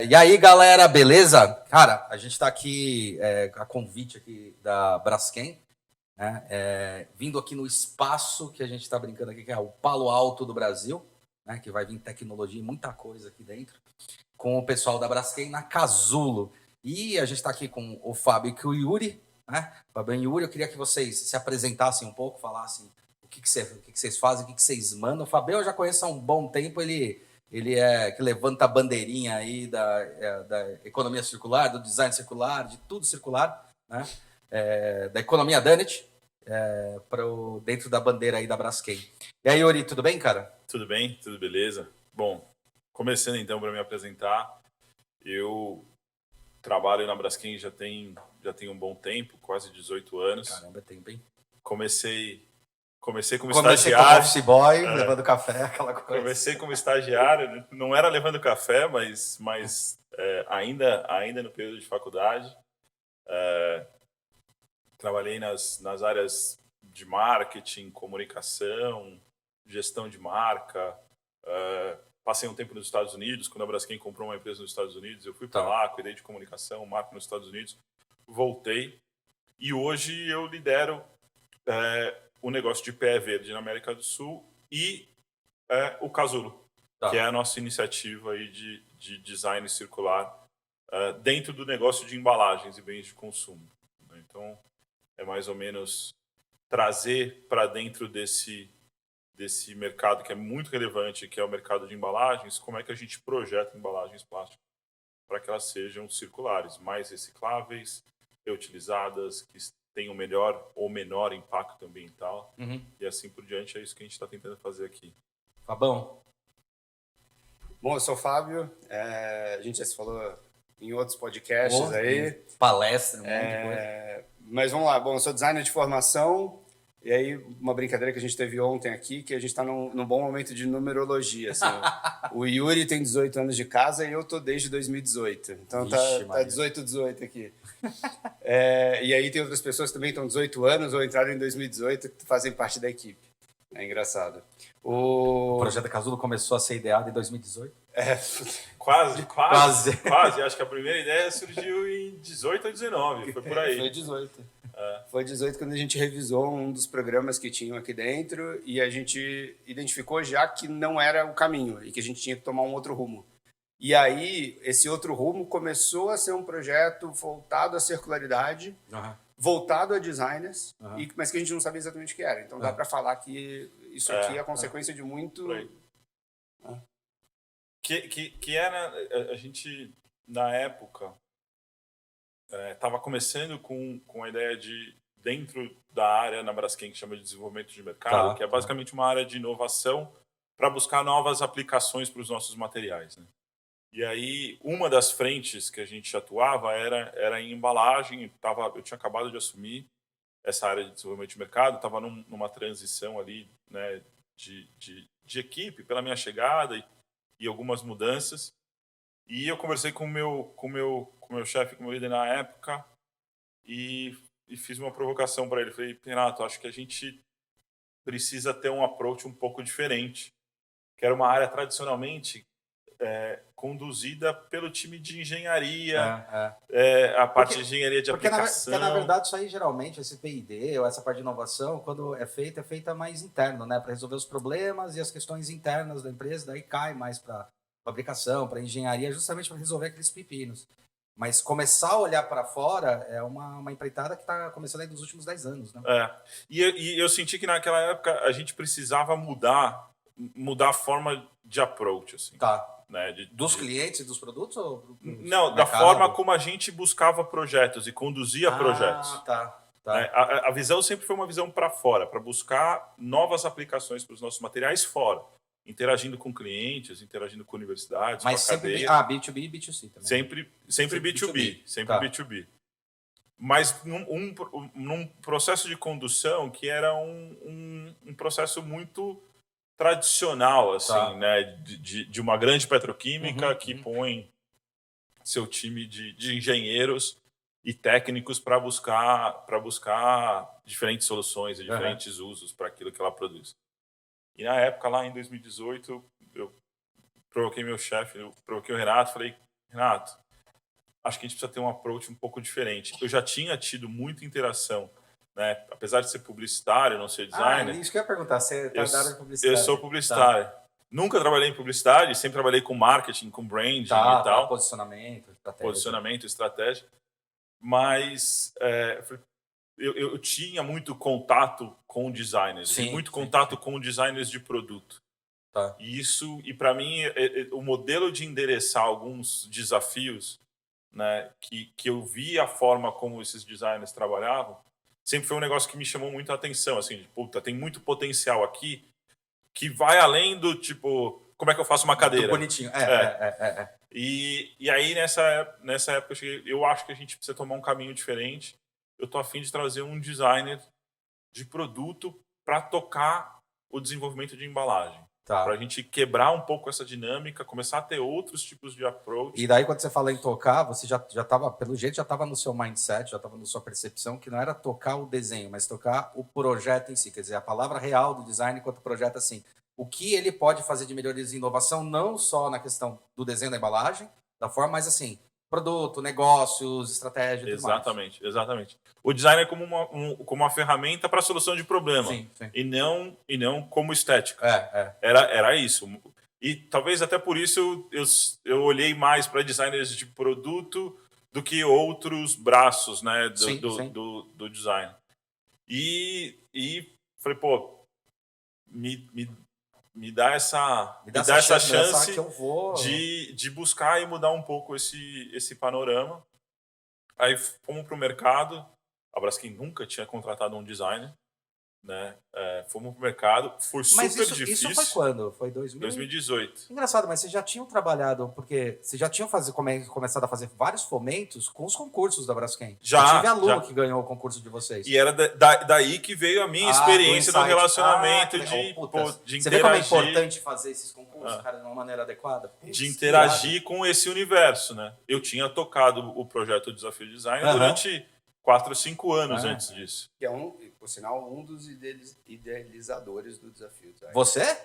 E aí, galera, beleza? Cara, a gente está aqui a convite aqui da Braskem, né? Vindo aqui no espaço que a gente está brincando aqui, que é o Palo Alto do Brasil, né? Que vai vir tecnologia e muita coisa aqui dentro, com o pessoal da Braskem na Casulo. E a gente está aqui com o Fábio e o Yuri, né? Fábio e Yuri, eu queria que vocês se apresentassem um pouco, falassem o que vocês fazem, o que vocês mandam. O Fábio eu já conheço há um bom tempo, ele é que levanta a bandeirinha aí da economia circular, do design circular, de tudo circular, né? Da economia Donut, dentro da bandeira aí da Braskem. E aí, Yuri, tudo bem, cara? Tudo bem, tudo beleza? Bom, começando então para me apresentar, eu trabalho na Braskem já tem um bom tempo, quase 18 anos. Caramba, é tempo, hein? Comecei como Comecei como estagiário. office boy, levando café, aquela coisa. Comecei como estagiário, não era levando café, mas ainda no período de faculdade. Trabalhei nas áreas de marketing, comunicação, gestão de marca. Passei um tempo nos Estados Unidos, quando a Braskem comprou uma empresa nos Estados Unidos, eu fui para lá, cuidei de comunicação, marca nos Estados Unidos, voltei e hoje eu lidero o negócio de pé verde na América do Sul e o Casulo, que é a nossa iniciativa aí de design circular dentro do negócio de embalagens e bens de consumo. Então, é mais ou menos trazer para dentro desse mercado que é muito relevante, que é o mercado de embalagens, como é que a gente projeta embalagens plásticas para que elas sejam circulares, mais recicláveis, reutilizadas, que tenham melhor ou menor impacto ambiental, e assim por diante. É isso que a gente está tentando fazer aqui. Fabão? Bom, eu sou o Fábio, a gente já se falou em outros podcasts aí. Palestra, um monte de coisa. Mas vamos lá, bom, eu sou designer de formação, e aí uma brincadeira que a gente teve ontem aqui, que a gente está num bom momento de numerologia. Assim, o Yuri tem 18 anos de casa e eu tô desde 2018. Então tá 18 aqui. E aí tem outras pessoas que também estão 18 anos ou entraram em 2018 que fazem parte da equipe. É engraçado. O projeto Casulo começou a ser ideado em 2018? Quase. Acho que a primeira ideia surgiu em 18 ou 19, foi por aí. Foi 18. Foi 18 quando a gente revisou um dos programas que tinham aqui dentro e a gente identificou já que não era o caminho e que a gente tinha que tomar um outro rumo. E aí, esse outro rumo começou a ser um projeto voltado à circularidade, voltado a designers, mas que a gente não sabia exatamente o que era. Então dá para falar que isso aqui é a consequência de muito... Que era, a gente, na época, estava começando com a ideia de, dentro da área na Braskem, que chama de desenvolvimento de mercado, que é basicamente uma área de inovação para buscar novas aplicações para os nossos materiais, né? E aí, uma das frentes que a gente atuava era em embalagem. Eu tinha acabado de assumir essa área de desenvolvimento de mercado, estava numa transição ali, né, de equipe, pela minha chegada e algumas mudanças. E eu conversei com o meu chefe, com o meu líder na época, e fiz uma provocação para ele. Falei, Renato, acho que a gente precisa ter um approach um pouco diferente, que era uma área tradicionalmente conduzida pelo time de engenharia, a parte de engenharia de aplicação. Porque, na verdade, isso aí, geralmente, esse P&D ou essa parte de inovação, quando é feita mais interno, né? Para resolver os problemas e as questões internas da empresa, daí cai mais para fabricação, para engenharia, justamente para resolver aqueles pepinos. Mas começar a olhar para fora é uma empreitada que está começando aí nos últimos 10 anos, né? E eu senti que naquela época a gente precisava mudar a forma de approach, assim. Né, dos clientes e dos produtos? Ou não, da forma como a gente buscava projetos e conduzia projetos. A visão sempre foi uma visão para fora, para buscar novas aplicações para os nossos materiais fora, interagindo com clientes, interagindo com universidades, mas com a sempre cadeia. B2B e B2C também. Sempre B2B, sempre B2B. Mas num processo de condução que era um processo muito tradicional, assim, né, de uma grande petroquímica que põe seu time de engenheiros e técnicos para buscar diferentes soluções e diferentes usos para aquilo que ela produz. E na época, lá em 2018, eu provoquei meu chefe, eu provoquei o Renato, falei, Renato, acho que a gente precisa ter um approach um pouco diferente. Eu já tinha tido muita interação, né? Apesar de ser publicitário, não ser designer. Isso que eu ia perguntar, você tá da área de publicidade. Eu sou publicitário. Tá. Nunca trabalhei em publicidade, sempre trabalhei com marketing, com branding e tal. Posicionamento, estratégia. Posicionamento, estratégia. Mas eu tinha muito contato com designers, muito contato com designers de produto. Tá. E para mim, o modelo de endereçar alguns desafios, né, que eu vi a forma como esses designers trabalhavam, sempre foi um negócio que me chamou muito a atenção, assim, puta, tem muito potencial aqui que vai além do tipo, como é que eu faço uma cadeira? Muito bonitinho. E aí nessa época eu acho que a gente precisa tomar um caminho diferente. Eu tô a fim de trazer um designer de produto para tocar o desenvolvimento de embalagem. Tá. Para a gente quebrar um pouco essa dinâmica, começar a ter outros tipos de approach. E daí, quando você fala em tocar, você já estava, pelo jeito, já estava no seu mindset, já estava na sua percepção, que não era tocar o desenho, mas tocar o projeto em si. Quer dizer, a palavra real do design enquanto projeto, assim, o que ele pode fazer de melhorias e inovação, não só na questão do desenho da embalagem, da forma, mas assim, produto, negócios, estratégia e tudo mais. Exatamente. O design é como uma ferramenta para a solução de problema. Sim. E não como estética. Era isso. E talvez até por isso eu olhei mais para designers de produto do que outros braços, né, do design. E falei, pô, me dá essa chance que eu vou... de buscar e mudar um pouco esse panorama. Aí fomos para o mercado. A Braskem nunca tinha contratado um designer, né? Fomos para o mercado. Foi super difícil. Isso foi quando? Foi 2018. Engraçado, mas vocês já tinham trabalhado, porque vocês já tinham começado a fazer vários fomentos com os concursos da Braskem. Já. Eu tive aluno que ganhou o concurso de vocês. E era daí que veio a minha experiência no relacionamento de interagir. Você vê como é importante fazer esses concursos, cara, de uma maneira adequada? De interagir com esse universo, né? Eu tinha tocado o projeto Desafio Design durante 4 ou 5 anos antes disso. Que é, por sinal, um dos idealizadores do Desafio Design. Você?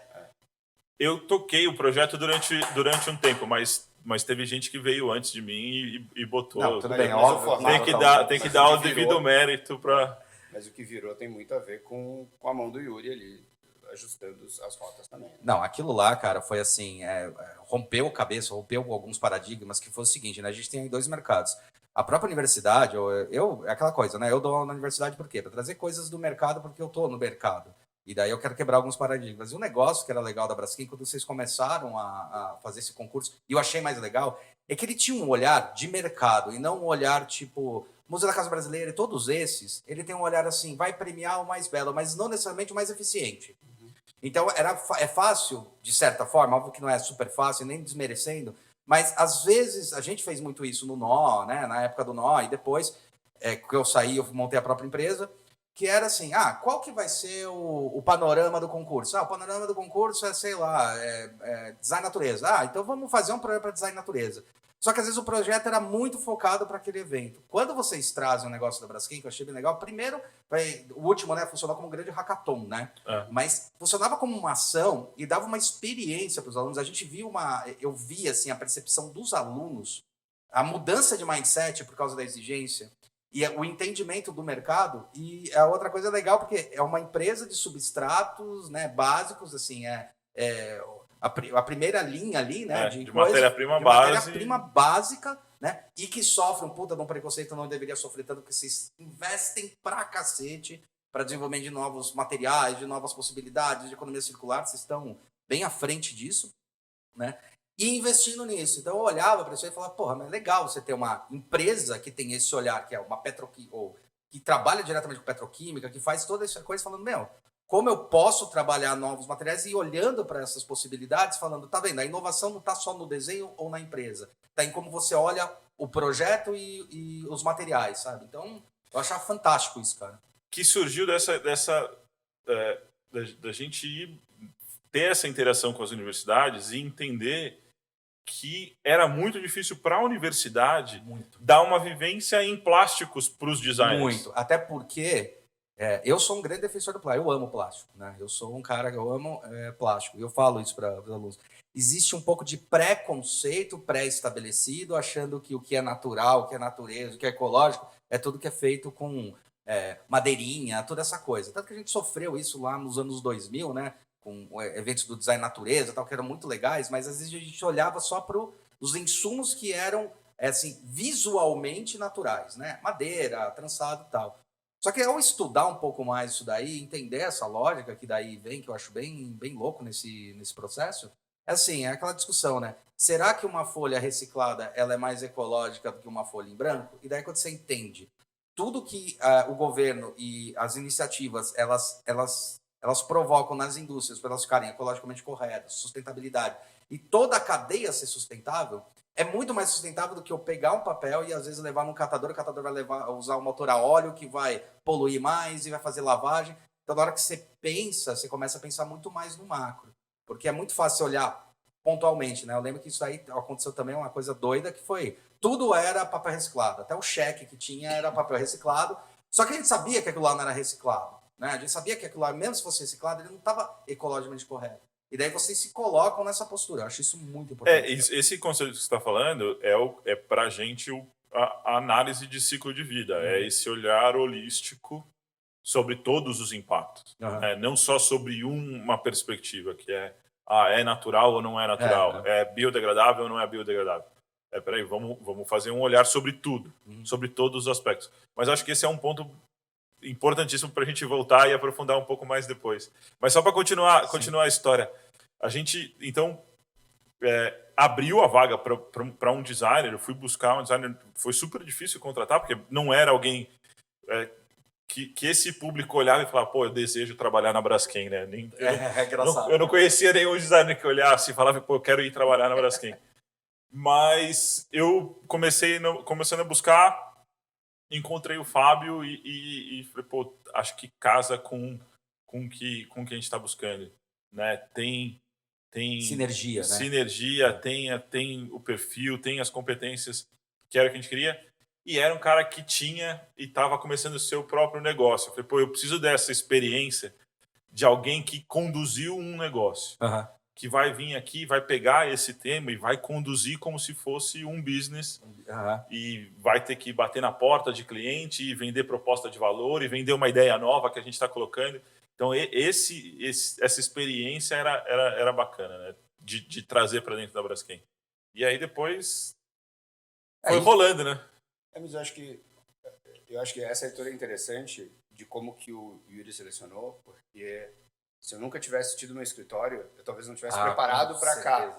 Eu toquei o projeto durante um tempo, mas teve gente que veio antes de mim e botou. Não, tudo bem, óbvio. Tem que dar o devido mérito para. Mas o que virou tem muito a ver com a mão do Yuri ali, ajustando as rotas também. Não, aquilo lá, cara, foi assim, rompeu alguns paradigmas, que foi o seguinte, né? A gente tem aí 2 mercados. A própria universidade, é aquela coisa, né? Eu dou aula na universidade por quê? Para trazer coisas do mercado, porque eu tô no mercado. E daí eu quero quebrar alguns paradigmas. E um negócio que era legal da Braskem, quando vocês começaram a fazer esse concurso, e eu achei mais legal, é que ele tinha um olhar de mercado, e não um olhar tipo... Museu da Casa Brasileira e todos esses, ele tem um olhar assim, vai premiar o mais belo, mas não necessariamente o mais eficiente. Então, é fácil, de certa forma, óbvio que não é super fácil, nem desmerecendo, mas às vezes a gente fez muito isso no Nó, né? Na época do Nó, e depois que eu saí, eu montei a própria empresa, que era assim, qual que vai ser o panorama do concurso? O panorama do concurso é, sei lá, design natureza. Então vamos fazer um programa para design natureza. Só que às vezes o projeto era muito focado para aquele evento. Quando vocês trazem um negócio da Braskem, que eu achei bem legal, primeiro, o último, né, funcionou como um grande hackathon, né? Mas funcionava como uma ação e dava uma experiência para os alunos. A gente viu eu vi assim a percepção dos alunos, a mudança de mindset por causa da exigência e o entendimento do mercado. E a outra coisa legal porque é uma empresa de substratos, né, básicos, assim, a primeira linha ali, né? De matéria-prima básica, né? E que sofre um puta de um preconceito, não deveria sofrer tanto, porque vocês investem pra cacete para desenvolvimento de novos materiais, de novas possibilidades, de economia circular, vocês estão bem à frente disso, né? E investindo nisso. Então eu olhava para isso e falava, porra, mas é legal você ter uma empresa que tem esse olhar, que é uma ou que trabalha diretamente com petroquímica, que faz toda essa coisa, falando, como eu posso trabalhar novos materiais e olhando para essas possibilidades, falando, tá vendo, a inovação não está só no desenho ou na empresa, está em como você olha o projeto e os materiais, sabe? Então, eu achava fantástico isso, cara. Que surgiu da gente ter essa interação com as universidades e entender que era muito difícil para a universidade dar uma vivência em plásticos para os designers. Muito, até porque Eu sou um grande defensor do plástico, eu amo plástico, né? Eu sou um cara que eu amo plástico, e eu falo isso para os alunos. Existe um pouco de preconceito pré-estabelecido, achando que o que é natural, o que é natureza, o que é ecológico, é tudo que é feito com madeirinha, toda essa coisa. Tanto que a gente sofreu isso lá nos anos 2000, né? Com eventos do design natureza, tal, que eram muito legais, mas às vezes a gente olhava só para os insumos que eram assim, visualmente naturais, né? Madeira, trançado e tal. Só que ao estudar um pouco mais isso daí, entender essa lógica que daí vem, que eu acho bem louco nesse processo, é assim, é aquela discussão, né? Será que uma folha reciclada ela é mais ecológica do que uma folha em branco? E daí quando você entende tudo que o governo e as iniciativas elas provocam nas indústrias para elas ficarem ecologicamente corretas, sustentabilidade, e toda a cadeia ser sustentável, é muito mais sustentável do que eu pegar um papel e às vezes levar num catador, o catador vai usar um motor a óleo que vai poluir mais e vai fazer lavagem. Então, na hora que você pensa, você começa a pensar muito mais no macro. Porque é muito fácil olhar pontualmente, né? Eu lembro que isso aí aconteceu também uma coisa doida, que foi, tudo era papel reciclado. Até o cheque que tinha era papel reciclado. Só que a gente sabia que aquilo lá não era reciclado, né? A gente sabia que aquilo lá, mesmo se fosse reciclado, ele não estava ecologicamente correto. E daí vocês se colocam nessa postura. Eu acho isso muito importante. Esse conceito que você está falando é para a gente a análise de ciclo de vida. É esse olhar holístico sobre todos os impactos. Não só sobre uma perspectiva, que é natural ou não é natural, é biodegradável ou não é biodegradável. Peraí, vamos fazer um olhar sobre tudo, sobre todos os aspectos. Mas acho que esse é um ponto importantíssimo para a gente voltar e aprofundar um pouco mais depois. Mas só para continuar a história, a gente, então, abriu a vaga para um designer. Eu fui buscar um designer, foi super difícil contratar, porque não era alguém que esse público olhava e falava, pô, eu desejo trabalhar na Braskem, né? Eu não conhecia nenhum designer que olhasse e falava, pô, eu quero ir trabalhar na Braskem. Mas eu começando a buscar, encontrei o Fábio e falei, pô, acho que casa com o que a gente está buscando, né? Tem sinergia, né? Sinergia, tem o perfil, tem as competências que era o que a gente queria. E era um cara que tinha e estava começando o seu próprio negócio. Eu falei, pô, eu preciso dessa experiência de alguém que conduziu um negócio. Que vai vir aqui, vai pegar esse tema e vai conduzir como se fosse um business. E vai ter que bater na porta de cliente e vender proposta de valor e vender uma ideia nova que a gente está colocando. Então, essa experiência era bacana, né? De trazer para dentro da Braskem. E aí depois foi rolando, né? Mas eu acho que essa leitura é interessante de como que o Yuri selecionou, porque se eu nunca tivesse tido no escritório, eu talvez não tivesse preparado para cá.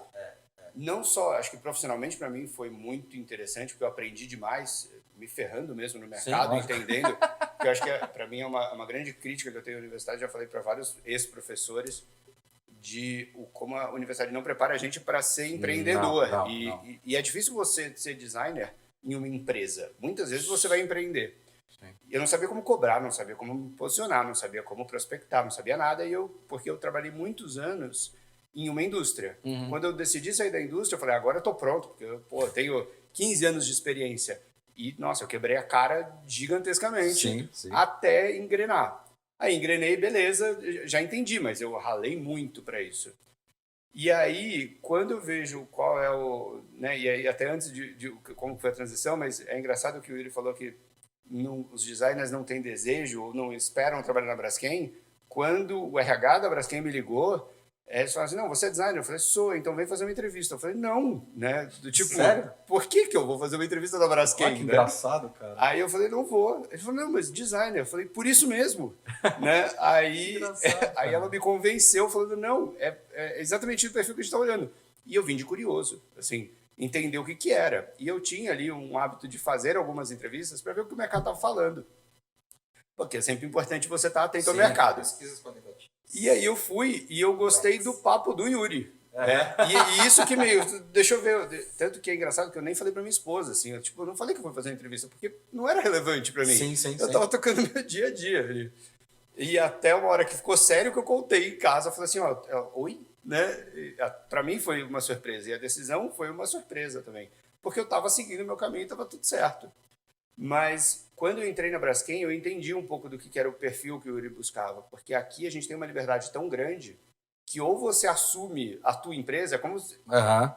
Não só, acho que profissionalmente para mim foi muito interessante, porque eu aprendi demais, me ferrando mesmo no mercado, entendendo. Que eu acho que para mim é uma grande crítica que eu tenho à universidade, já falei para vários ex-professores, de como a universidade não prepara a gente para ser empreendedor. Não. E é difícil você ser designer em uma empresa. Muitas vezes você vai empreender. Eu não sabia como cobrar, não sabia como me posicionar, não sabia como prospectar, não sabia nada. Porque eu trabalhei muitos anos em uma indústria. Quando eu decidi sair da indústria, eu falei, agora eu estou pronto, porque eu tenho 15 anos de experiência. E, nossa, eu quebrei a cara gigantescamente até engrenar. Aí engrenei, beleza, já entendi, mas eu ralei muito para isso. E aí, quando eu vejo qual é o... Né, e aí, até antes de como foi a transição, mas é engraçado que o Yuri falou que os designers não têm desejo ou não esperam trabalhar na Braskem. Quando o RH da Braskem me ligou, eles falaram assim, não, você é designer? Eu falei, sou, então vem fazer uma entrevista. Eu falei, não, né? Do tipo, sério? Por que eu vou fazer uma entrevista da Braskem? Que engraçado, cara. Aí eu falei, não vou. Ele falou, não, mas designer. Eu falei, por isso mesmo. Né? Aí ela me convenceu, falando, não, é exatamente o perfil que a gente está olhando. E eu vim de curioso, assim, entender o que era. E eu tinha ali um hábito de fazer algumas entrevistas para ver o que o mercado estava falando. Porque é sempre importante você estar atento ao mercado. Pesquisas quantitativas. E aí eu fui e eu gostei do papo do Yuri. E isso que me... Deixa eu ver. Tanto que é engraçado que eu nem falei pra minha esposa, assim. Eu não falei que eu fui fazer uma entrevista, porque não era relevante pra mim. Eu tava tocando meu dia a dia. E até uma hora que ficou sério que eu contei em casa. Eu falei assim, oi? Né? Pra mim foi uma surpresa. E a decisão foi uma surpresa também. Porque eu tava seguindo o meu caminho e tava tudo certo. Mas quando eu entrei na Braskem, eu entendi um pouco do que era o perfil que o Yuri buscava, porque aqui a gente tem uma liberdade tão grande que ou você assume a tua empresa, como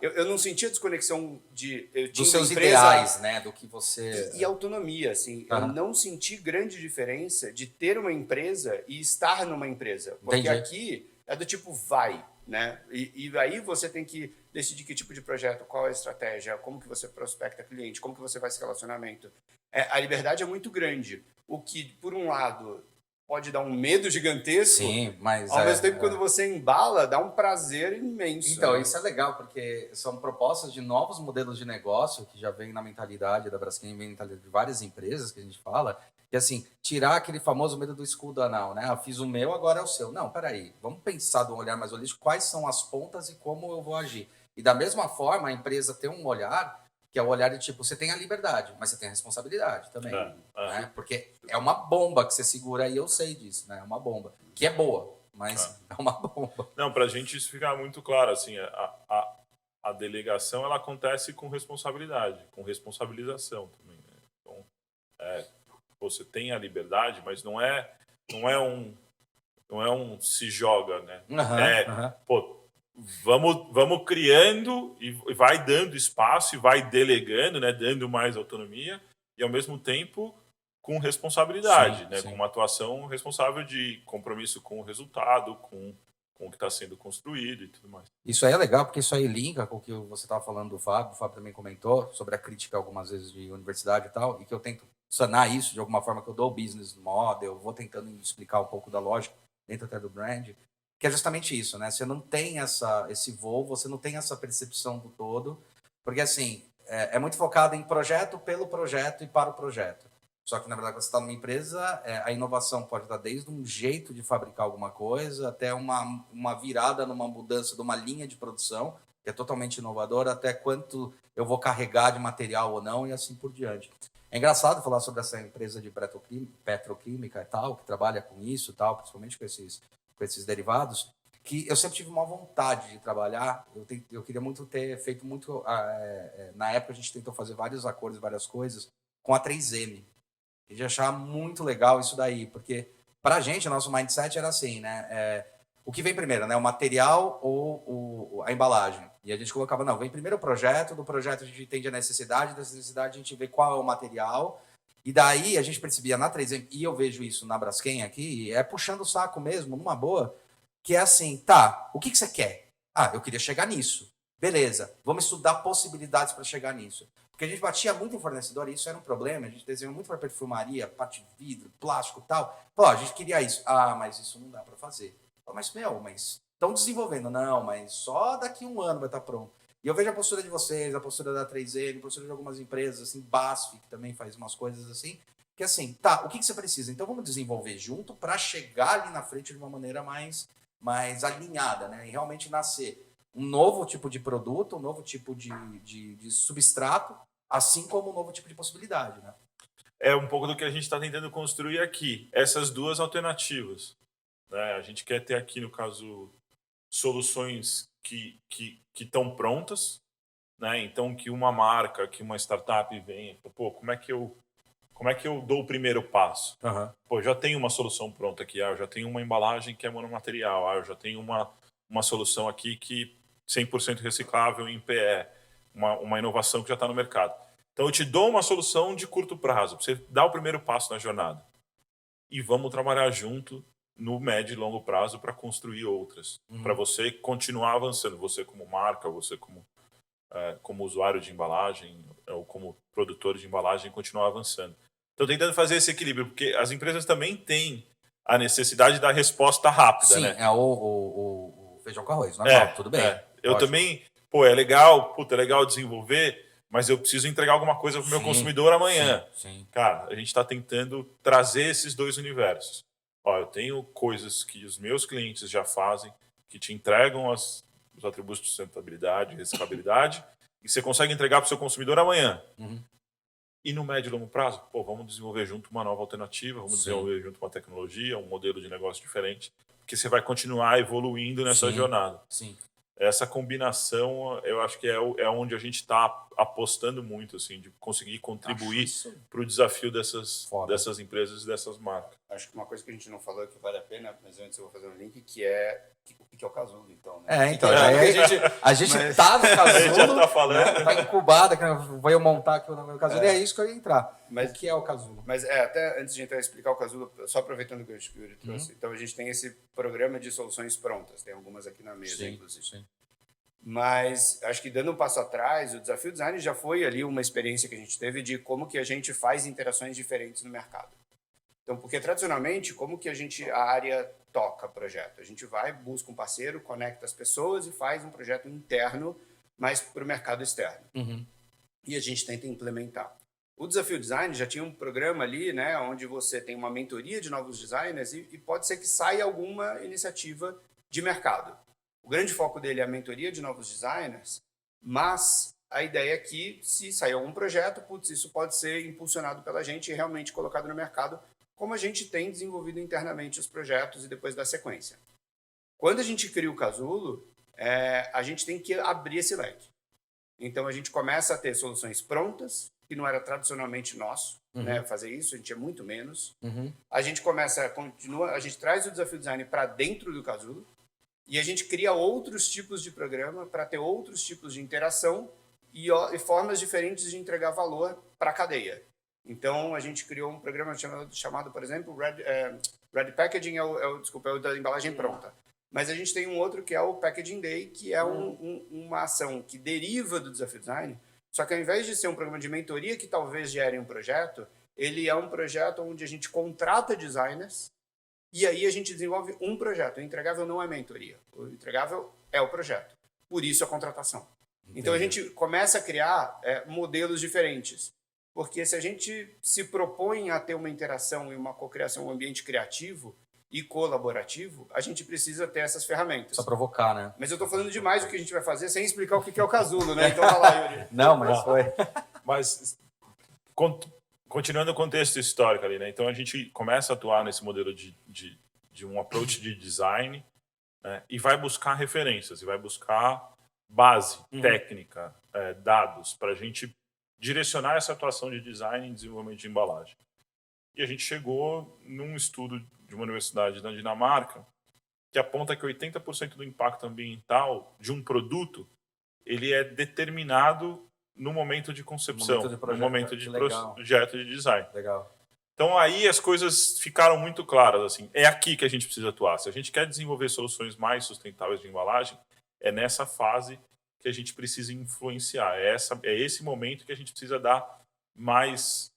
eu não sentia desconexão de eu tinha dos seus empresa, ideais, né? Do que você... e autonomia, assim. Eu não senti grande diferença de ter uma empresa e estar numa empresa. Porque Entendi. aqui é do tipo vai, né? E aí você tem que decidir que tipo de projeto, qual é a estratégia, como que você prospecta cliente, como que você faz esse relacionamento. A liberdade é muito grande. O que, por um lado, pode dar um medo gigantesco. Sim, mas ao mesmo tempo, quando você embala, dá um prazer imenso. Então, né? isso é legal, porque são propostas de novos modelos de negócio que já vem na mentalidade da Braskem, vem na mentalidade de várias empresas que a gente fala, que assim, tirar aquele famoso medo do escudo anal, né? Eu fiz o meu, agora é o seu. Não, peraí, vamos pensar de um olhar mais holístico, quais são as pontas e como eu vou agir. E da mesma forma, a empresa tem um olhar, que é o olhar de tipo, você tem a liberdade, mas você tem a responsabilidade também. Né? Porque é uma bomba que você segura aí, eu sei disso, né? É uma bomba, que é boa, mas é uma bomba. Não, para a gente isso fica muito claro, assim, a delegação ela acontece com responsabilidade, com responsabilização também. Né? Então, você tem a liberdade, mas não é um se joga, né? Pô, vamos criando e vai dando espaço e vai delegando, né? Dando mais autonomia e ao mesmo tempo com responsabilidade, né? Sim. Com uma atuação responsável de compromisso com o resultado, com o que está sendo construído e tudo mais. Isso aí é legal, porque isso aí linka com o que você estava falando do Fábio. O Fábio também comentou sobre a crítica algumas vezes de universidade e tal, e que eu tento sanar isso de alguma forma, que eu dou o business model, eu vou tentando explicar um pouco da lógica dentro até do brand, que é justamente isso, né? Você não tem esse voo, você não tem essa percepção do todo, porque assim, é muito focado em projeto pelo projeto e para o projeto. Só que, na verdade, quando você está numa empresa, a inovação pode dar desde um jeito de fabricar alguma coisa até uma virada numa mudança de uma linha de produção, que é totalmente inovadora, até quanto eu vou carregar de material ou não, e assim por diante. É engraçado falar sobre essa empresa de petroquímica e tal, que trabalha com isso e tal, principalmente com esses derivados, que eu sempre tive uma vontade de trabalhar. Eu queria muito ter feito muito... na época, a gente tentou fazer vários acordos, várias coisas, com a 3M. E de achar muito legal isso daí, porque para a gente, o nosso mindset era assim, né? O que vem primeiro, né? O material ou a embalagem? E a gente colocava, não, vem primeiro o projeto, do projeto a gente entende a necessidade, da necessidade a gente vê qual é o material, e daí a gente percebia na 3M, e eu vejo isso na Braskem aqui, puxando o saco mesmo, numa boa, que é assim, tá, o que você quer? Ah, eu queria chegar nisso. Beleza, vamos estudar possibilidades para chegar nisso. Porque a gente batia muito em fornecedor e isso era um problema. A gente desenhou muito para perfumaria, parte de vidro, plástico e tal. Pô, a gente queria isso. Ah, mas isso não dá para fazer. Pô, mas estão desenvolvendo. Não, mas só daqui a um ano vai estar pronto. E eu vejo a postura de vocês, a postura da 3M, a postura de algumas empresas, assim, BASF, que também faz umas coisas assim, que assim, tá, o que você precisa? Então vamos desenvolver junto para chegar ali na frente de uma maneira mais alinhada, né? E realmente nascer um novo tipo de produto, um novo tipo de substrato, assim como um novo tipo de possibilidade, né? É um pouco do que a gente está tentando construir aqui, essas duas alternativas. Né? A gente quer ter aqui, no caso, soluções que estão prontas, né? Então que uma marca, que uma startup venha, pô, como é que eu dou o primeiro passo? Pô, já tenho uma solução pronta aqui, eu já tenho uma embalagem que é monomaterial, eu já tenho uma solução aqui que 100% reciclável em PE, uma inovação que já está no mercado. Então eu te dou uma solução de curto prazo, para você dar o primeiro passo na jornada. E vamos trabalhar junto no médio e longo prazo para construir outras, para você continuar avançando, você como marca, você como usuário de embalagem ou como produtor de embalagem continuar avançando. Estou tentando fazer esse equilíbrio, porque as empresas também têm a necessidade da resposta rápida, sim, né? É o feijão com arroz, normal, tudo bem. Eu também, pô, é legal desenvolver, mas eu preciso entregar alguma coisa para o meu consumidor amanhã. Sim. Cara, a gente está tentando trazer esses dois universos. Ó, eu tenho coisas que os meus clientes já fazem, que te entregam os atributos de sustentabilidade, reciclabilidade, e você consegue entregar para o seu consumidor amanhã. E no médio e longo prazo, pô, vamos desenvolver junto uma nova alternativa, vamos desenvolver junto uma tecnologia, um modelo de negócio diferente, porque você vai continuar evoluindo nessa jornada. Sim. essa combinação, eu acho que é onde a gente está apostando muito, assim, de conseguir contribuir para o desafio dessas empresas e dessas marcas. Acho que uma coisa que a gente não falou que vale a pena, mas antes eu vou fazer um link, que é o que é o casulo, então, né? Então, a gente tá no casulo, a gente já tá falando, né? Tá incubado, vou eu montar aqui o nome do casulo, e é isso que eu ia entrar. O que é o casulo? Mas até antes de entrar explicar o casulo, só aproveitando o gancho que o Yuri trouxe, então a gente tem esse programa de soluções prontas, tem algumas aqui na mesa, inclusive. Sim. Mas acho que dando um passo atrás, o Desafio Design já foi ali uma experiência que a gente teve de como que a gente faz interações diferentes no mercado. Então, porque tradicionalmente, como que a área toca projeto? A gente vai, busca um parceiro, conecta as pessoas e faz um projeto interno, mas para o mercado externo. E a gente tenta implementar. O Desafio Design já tinha um programa ali, né, onde você tem uma mentoria de novos designers e pode ser que saia alguma iniciativa de mercado. O grande foco dele é a mentoria de novos designers, mas a ideia é que, se sair algum projeto, isso pode ser impulsionado pela gente e realmente colocado no mercado, como a gente tem desenvolvido internamente os projetos e depois da sequência. Quando a gente cria o Casulo, a gente tem que abrir esse leque. Então, a gente começa a ter soluções prontas, que não era tradicionalmente nosso, né, fazer isso, a gente é muito menos. A gente a gente traz o Desafio Design para dentro do Casulo, e a gente cria outros tipos de programa para ter outros tipos de interação e formas diferentes de entregar valor para a cadeia. Então, a gente criou um programa chamado por exemplo, Red Packaging, é o da embalagem pronta. Mas a gente tem um outro que é o Packaging Day, que é uma ação que deriva do Desafio Design, só que ao invés de ser um programa de mentoria que talvez gere um projeto, ele é um projeto onde a gente contrata designers e aí a gente desenvolve um projeto. O entregável não é mentoria. O entregável é o projeto. Por isso a contratação. Entendi. Então a gente começa a criar modelos diferentes. Porque se a gente se propõe a ter uma interação e uma cocriação, um ambiente criativo e colaborativo, a gente precisa ter essas ferramentas. Só provocar, né? Mas eu estou falando demais o que a gente vai fazer sem explicar o que é o Casulo, né? Então vai lá, Yuri. Não, mas foi. Mas continuando o contexto histórico ali, né? Então a gente começa a atuar nesse modelo de um approach de design, né? E vai buscar referências, e vai buscar base técnica, dados, para a gente direcionar essa atuação de design e desenvolvimento de embalagem. E a gente chegou num estudo de uma universidade da Dinamarca que aponta que 80% do impacto ambiental de um produto ele é determinado no momento de concepção, no momento de projeto de design. Legal. Então aí as coisas ficaram muito claras, assim, é aqui que a gente precisa atuar. Se a gente quer desenvolver soluções mais sustentáveis de embalagem, é nessa fase que a gente precisa influenciar. É esse momento que a gente precisa dar mais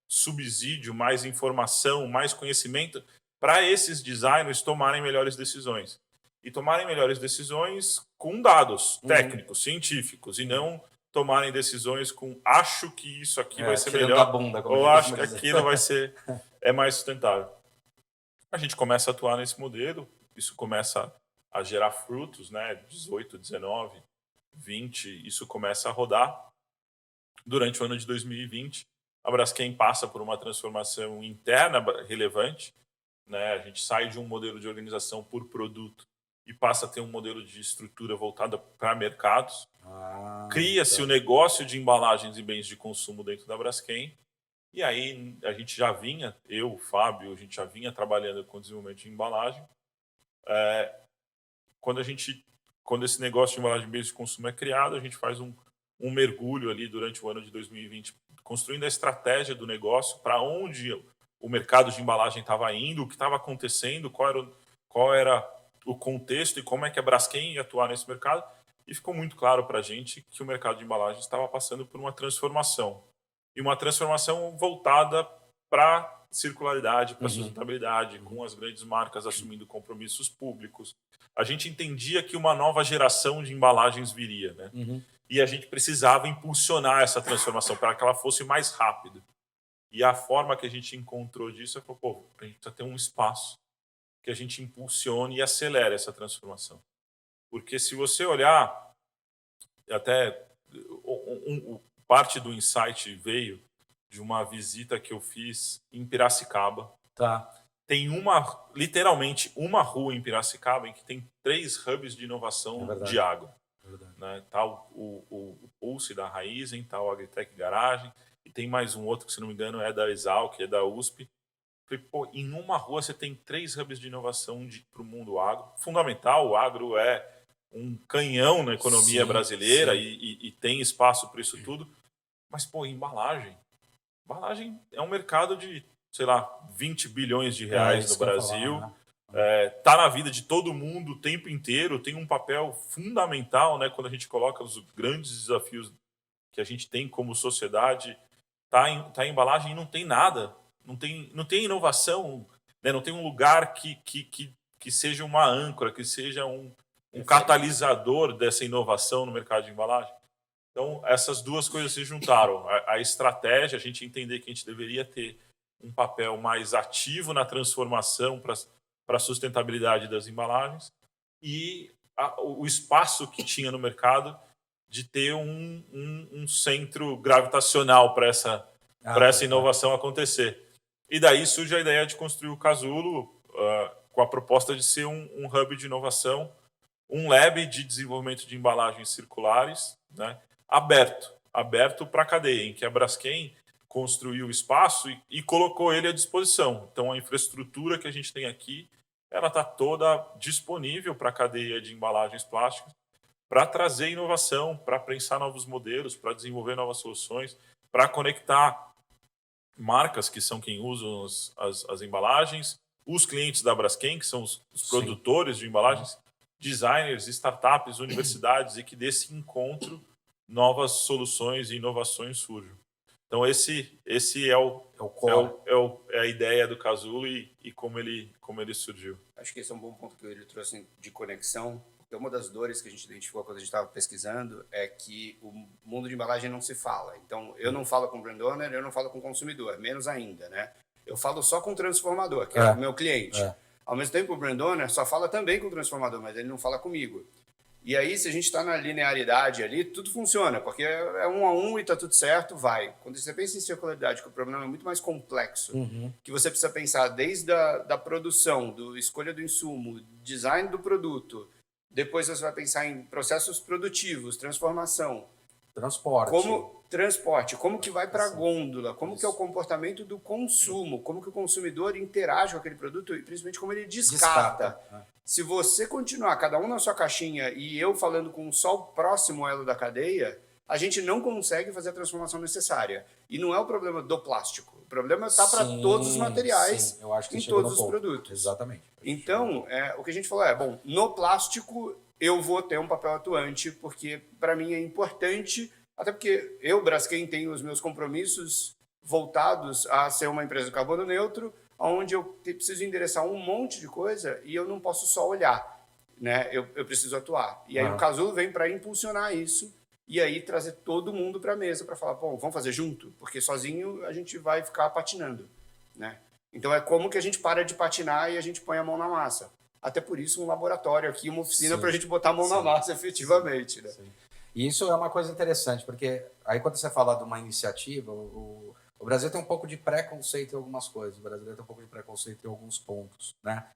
subsídio, mais informação, mais conhecimento para esses designers tomarem melhores decisões. E tomarem melhores decisões com dados técnicos, científicos, e não tomarem decisões com acho que isso aqui vai ser melhor da bunda, ou acho que aquilo vai ser mais sustentável. A gente começa a atuar nesse modelo, isso começa a gerar frutos, né? 18, 19, 20, isso começa a rodar. Durante o ano de 2020, a Braskem passa por uma transformação interna relevante, né? A gente sai de um modelo de organização por produto e passa a ter um modelo de estrutura voltada para mercados. Cria-se o negócio de embalagens e bens de consumo dentro da Braskem. E aí a gente já vinha, o Fábio, a gente já vinha trabalhando com desenvolvimento de embalagem. Quando esse negócio de embalagem e bens de consumo é criado, a gente faz um mergulho ali durante o ano de 2020, construindo a estratégia do negócio, para onde o mercado de embalagem estava indo, o que estava acontecendo, qual era o contexto e como é que a Braskem ia atuar nesse mercado. E ficou muito claro para a gente que o mercado de embalagem estava passando por uma transformação. E uma transformação voltada para circularidade, para sustentabilidade, com as grandes marcas assumindo compromissos públicos. A gente entendia que uma nova geração de embalagens viria, né? E a gente precisava impulsionar essa transformação para que ela fosse mais rápida. E a forma que a gente encontrou disso é que a gente precisa ter um espaço que a gente impulsione e acelere essa transformação. Porque se você olhar, até parte do insight veio de uma visita que eu fiz em Piracicaba. Tá. tem literalmente uma rua em Piracicaba em que tem 3 hubs de inovação de água. Né? Tá o Pulse da Raizen, tá o Agritech Garagem, e tem mais um outro que, se não me engano, é da Exalc, é da USP. Pô, em uma rua você tem 3 hubs de inovação para o mundo agro. Fundamental, o agro é um canhão na economia brasileira e tem espaço para isso tudo. Mas, pô, embalagem é um mercado de, sei lá, 20 bilhões de reais no Brasil. Tá na vida de todo mundo o tempo inteiro, tem um papel fundamental, né, quando a gente coloca os grandes desafios que a gente tem como sociedade. Tá em embalagem e não tem nada. Não tem inovação, né? Não tem um lugar que seja uma âncora, que seja um catalisador dessa inovação no mercado de embalagem. Então, essas duas coisas se juntaram. A estratégia, a gente entender que a gente deveria ter um papel mais ativo na transformação para a sustentabilidade das embalagens e o espaço que tinha no mercado de ter um centro gravitacional para essa inovação acontecer. E daí surge a ideia de construir o Casulo com a proposta de ser um hub de inovação, um lab de desenvolvimento de embalagens circulares, né, aberto para a cadeia, em que a Braskem construiu o espaço e colocou ele à disposição. Então, a infraestrutura que a gente tem aqui, ela está toda disponível para a cadeia de embalagens plásticas, para trazer inovação, para pensar novos modelos, para desenvolver novas soluções, para conectar marcas que são quem usam as embalagens, os clientes da Braskem, que são os produtores de embalagens, designers, startups, universidades, e que desse encontro novas soluções e inovações surjam. Então esse é a ideia do Casulo e como ele surgiu. Acho que esse é um bom ponto que ele trouxe de conexão. Porque uma das dores que a gente identificou quando a gente estava pesquisando é que o mundo de embalagem não se fala. Então, eu não falo com o brand owner, eu não falo com o consumidor, menos ainda, né? Eu falo só com o transformador, que é o meu cliente. Ao mesmo tempo, o brand owner só fala também com o transformador, mas ele não fala comigo. E aí, se a gente está na linearidade ali, tudo funciona, porque é 1 a 1 e está tudo certo, vai. Quando você pensa em circularidade, que o problema é muito mais complexo, que você precisa pensar desde da produção, do escolha do insumo, design do produto. Depois você vai pensar em processos produtivos, transformação. Transporte. Como que vai para a gôndola? Como que é o comportamento do consumo? Como que o consumidor interage com aquele produto e principalmente como ele descarta. Se você continuar, cada um na sua caixinha e eu falando com só o próximo elo da cadeia, a gente não consegue fazer a transformação necessária. E não é o problema do plástico. O problema está para todos os materiais, eu acho que em todos os produtos. Exatamente. Então, o que a gente falou bom, no plástico eu vou ter um papel atuante, porque para mim é importante, até porque eu, Braskem, tenho os meus compromissos voltados a ser uma empresa de carbono neutro, onde eu preciso endereçar um monte de coisa e eu não posso só olhar, né? Eu preciso atuar. E aí o Casulo vem para impulsionar isso e aí trazer todo mundo para a mesa para falar, bom, vamos fazer junto? Porque sozinho a gente vai ficar patinando, né? Então é como que a gente para de patinar e a gente põe a mão na massa. Até por isso um laboratório aqui, uma oficina para a gente botar a mão na massa efetivamente, né? E isso é uma coisa interessante, porque aí quando você fala de uma iniciativa, o Brasil tem um pouco de preconceito em algumas coisas, o brasileiro tem um pouco de preconceito em alguns pontos, né?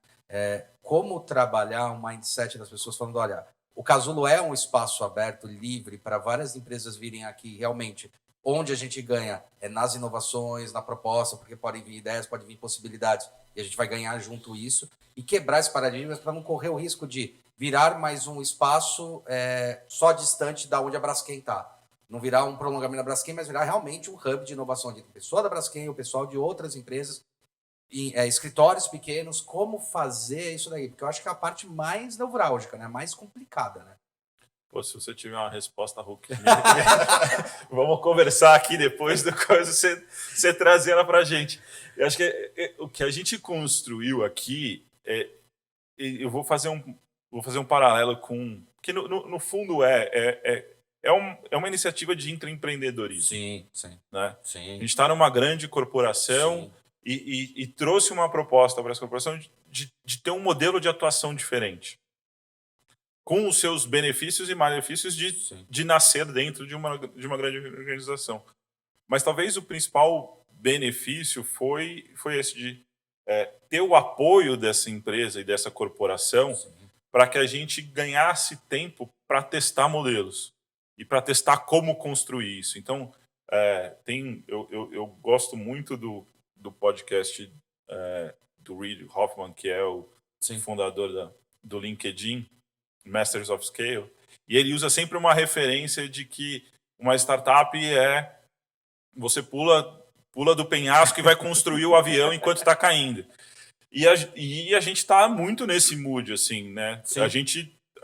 Como trabalhar um mindset das pessoas falando, olha, o Casulo é um espaço aberto, livre, para várias empresas virem aqui realmente. Onde a gente ganha é nas inovações, na proposta, porque podem vir ideias, podem vir possibilidades, e a gente vai ganhar junto isso, e quebrar esses paradigmas para não correr o risco de virar mais um espaço só distante da onde a Braskem está. Não virar um prolongamento da Braskem, mas virar realmente um hub de inovação de pessoa da Braskem, o pessoal de outras empresas, escritórios pequenos, como fazer isso daí? Porque eu acho que é a parte mais nevrálgica, né? Mais complicada, né? Pô, se você tiver uma resposta, Hulk, vamos conversar aqui depois do coisa, você trazer ela para a gente. Eu acho que o que a gente construiu aqui, eu vou fazer um paralelo com... que no fundo é uma iniciativa de intraempreendedorismo. Sim. Né? Sim. A gente está numa grande corporação e trouxe uma proposta para essa corporação de ter um modelo de atuação diferente, com os seus benefícios e malefícios de nascer dentro de uma grande organização. Mas talvez o principal benefício foi esse de ter o apoio dessa empresa e dessa corporação para que a gente ganhasse tempo para testar modelos e para testar como construir isso. Então, eu gosto muito do podcast do Reid Hoffman, que é o fundador do LinkedIn, Masters of Scale, e ele usa sempre uma referência de que uma startup você pula do penhasco e vai construir o avião enquanto está caindo. E a gente está muito nesse mood, assim, né? A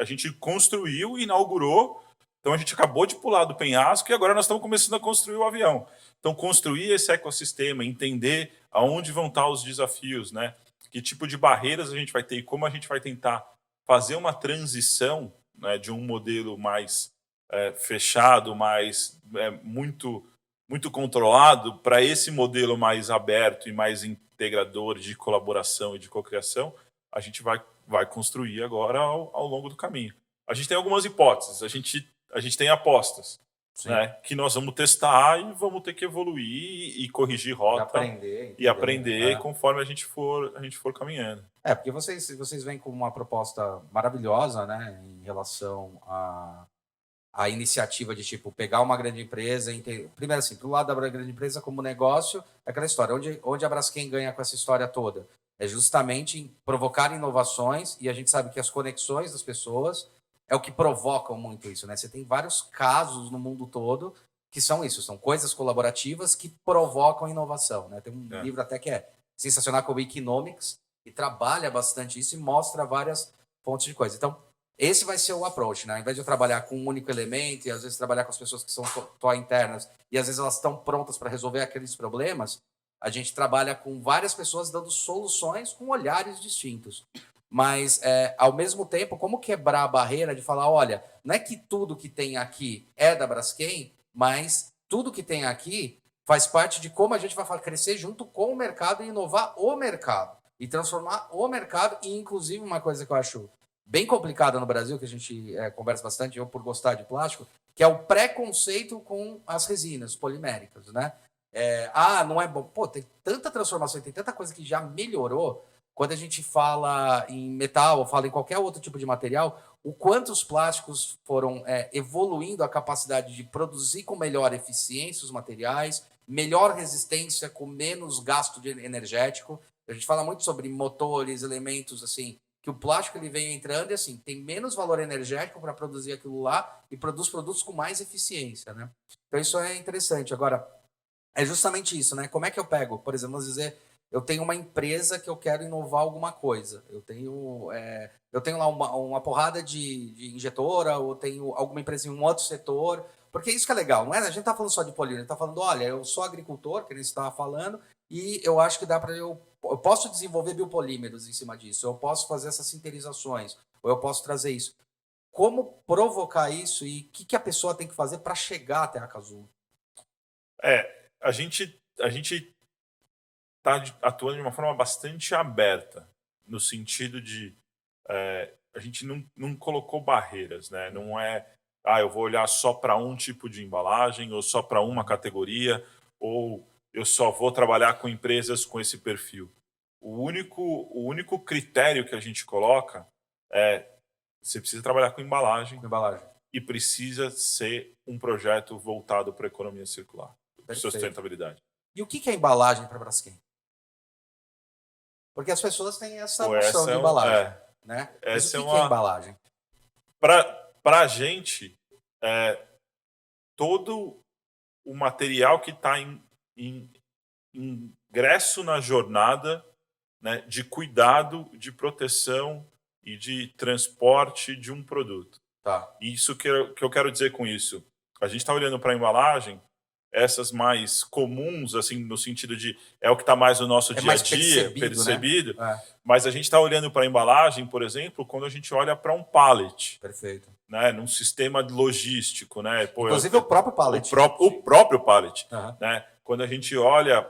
gente construiu, inaugurou, então a gente acabou de pular do penhasco e agora nós estamos começando a construir o avião. Então, construir esse ecossistema, entender aonde vão estar os desafios, né? Que tipo de barreiras a gente vai ter e como a gente vai tentar fazer uma transição, né, de um modelo mais fechado, mais muito controlado, para esse modelo mais aberto e mais integrador de colaboração e de cocriação, a gente vai construir agora ao longo do caminho. A gente tem algumas hipóteses, a gente tem apostas, né, que nós vamos testar e vamos ter que evoluir e corrigir rota e aprender conforme a gente for caminhando. Porque vocês vêm com uma proposta maravilhosa, né, em relação a iniciativa de, tipo, pegar uma grande empresa... Primeiro, assim, do lado da grande empresa como negócio, é aquela história. Onde a Braskem ganha com essa história toda? É justamente em provocar inovações, e a gente sabe que as conexões das pessoas é o que provocam muito isso, né? Você tem vários casos no mundo todo que são isso, são coisas colaborativas que provocam inovação, né? Tem um livro até que é sensacional, que é o Economics, que trabalha bastante isso e mostra várias fontes de coisa. Então, esse vai ser o approach, né? Ao invés de eu trabalhar com um único elemento e às vezes trabalhar com as pessoas que são só internas e às vezes elas estão prontas para resolver aqueles problemas, a gente trabalha com várias pessoas dando soluções com olhares distintos. Mas, ao mesmo tempo, como quebrar a barreira de falar, olha, não é que tudo que tem aqui é da Braskem, mas tudo que tem aqui faz parte de como a gente vai crescer junto com o mercado e inovar o mercado. E transformar o mercado, e inclusive uma coisa que eu acho bem complicada no Brasil, que a gente conversa bastante, eu por gostar de plástico, que é o preconceito com as resinas poliméricas, né? Não é bom. Pô, tem tanta transformação, tem tanta coisa que já melhorou. Quando a gente fala em metal, ou fala em qualquer outro tipo de material, o quanto os plásticos foram evoluindo a capacidade de produzir com melhor eficiência os materiais, melhor resistência, com menos gasto energético. A gente fala muito sobre motores, elementos, assim, que o plástico ele vem entrando e assim, tem menos valor energético para produzir aquilo lá e produz produtos com mais eficiência, né? Então isso é interessante. Agora, é justamente isso, né? Como é que eu pego? Por exemplo, vamos dizer, eu tenho uma empresa que eu quero inovar alguma coisa. Eu tenho lá uma porrada de injetora, ou tenho alguma empresa em um outro setor, porque isso que é legal, não é? A gente tá falando só de polímero, a gente tá falando, olha, eu sou agricultor, que nem você estava falando, e eu acho que dá para eu posso desenvolver biopolímeros em cima disso, eu posso fazer essas sinterizações, ou eu posso trazer isso. Como provocar isso e o que a pessoa tem que fazer para chegar até a Casulo? A gente está atuando de uma forma bastante aberta, no sentido de a gente não colocou barreiras, né? Não eu vou olhar só para um tipo de embalagem, ou só para uma categoria, ou eu só vou trabalhar com empresas com esse perfil. O único critério que a gente coloca você precisa trabalhar com embalagem. E precisa ser um projeto voltado para a economia circular, para sustentabilidade. E o que é embalagem para a Braskem? Porque as pessoas têm essa noção de embalagem, né? Mas o que é embalagem? Para a gente, todo o material que está em ingresso na jornada, né, de cuidado, de proteção e de transporte de um produto. Tá. Isso que eu quero dizer com isso. A gente está olhando para a embalagem, essas mais comuns, assim, no sentido de é o que está mais no nosso dia a dia, percebido, né? Mas a gente está olhando para a embalagem, por exemplo, quando a gente olha para um pallet. Perfeito. Né, num sistema logístico. Né? Inclusive o próprio pallet. O próprio pallet. Uhum. Né? Quando a gente olha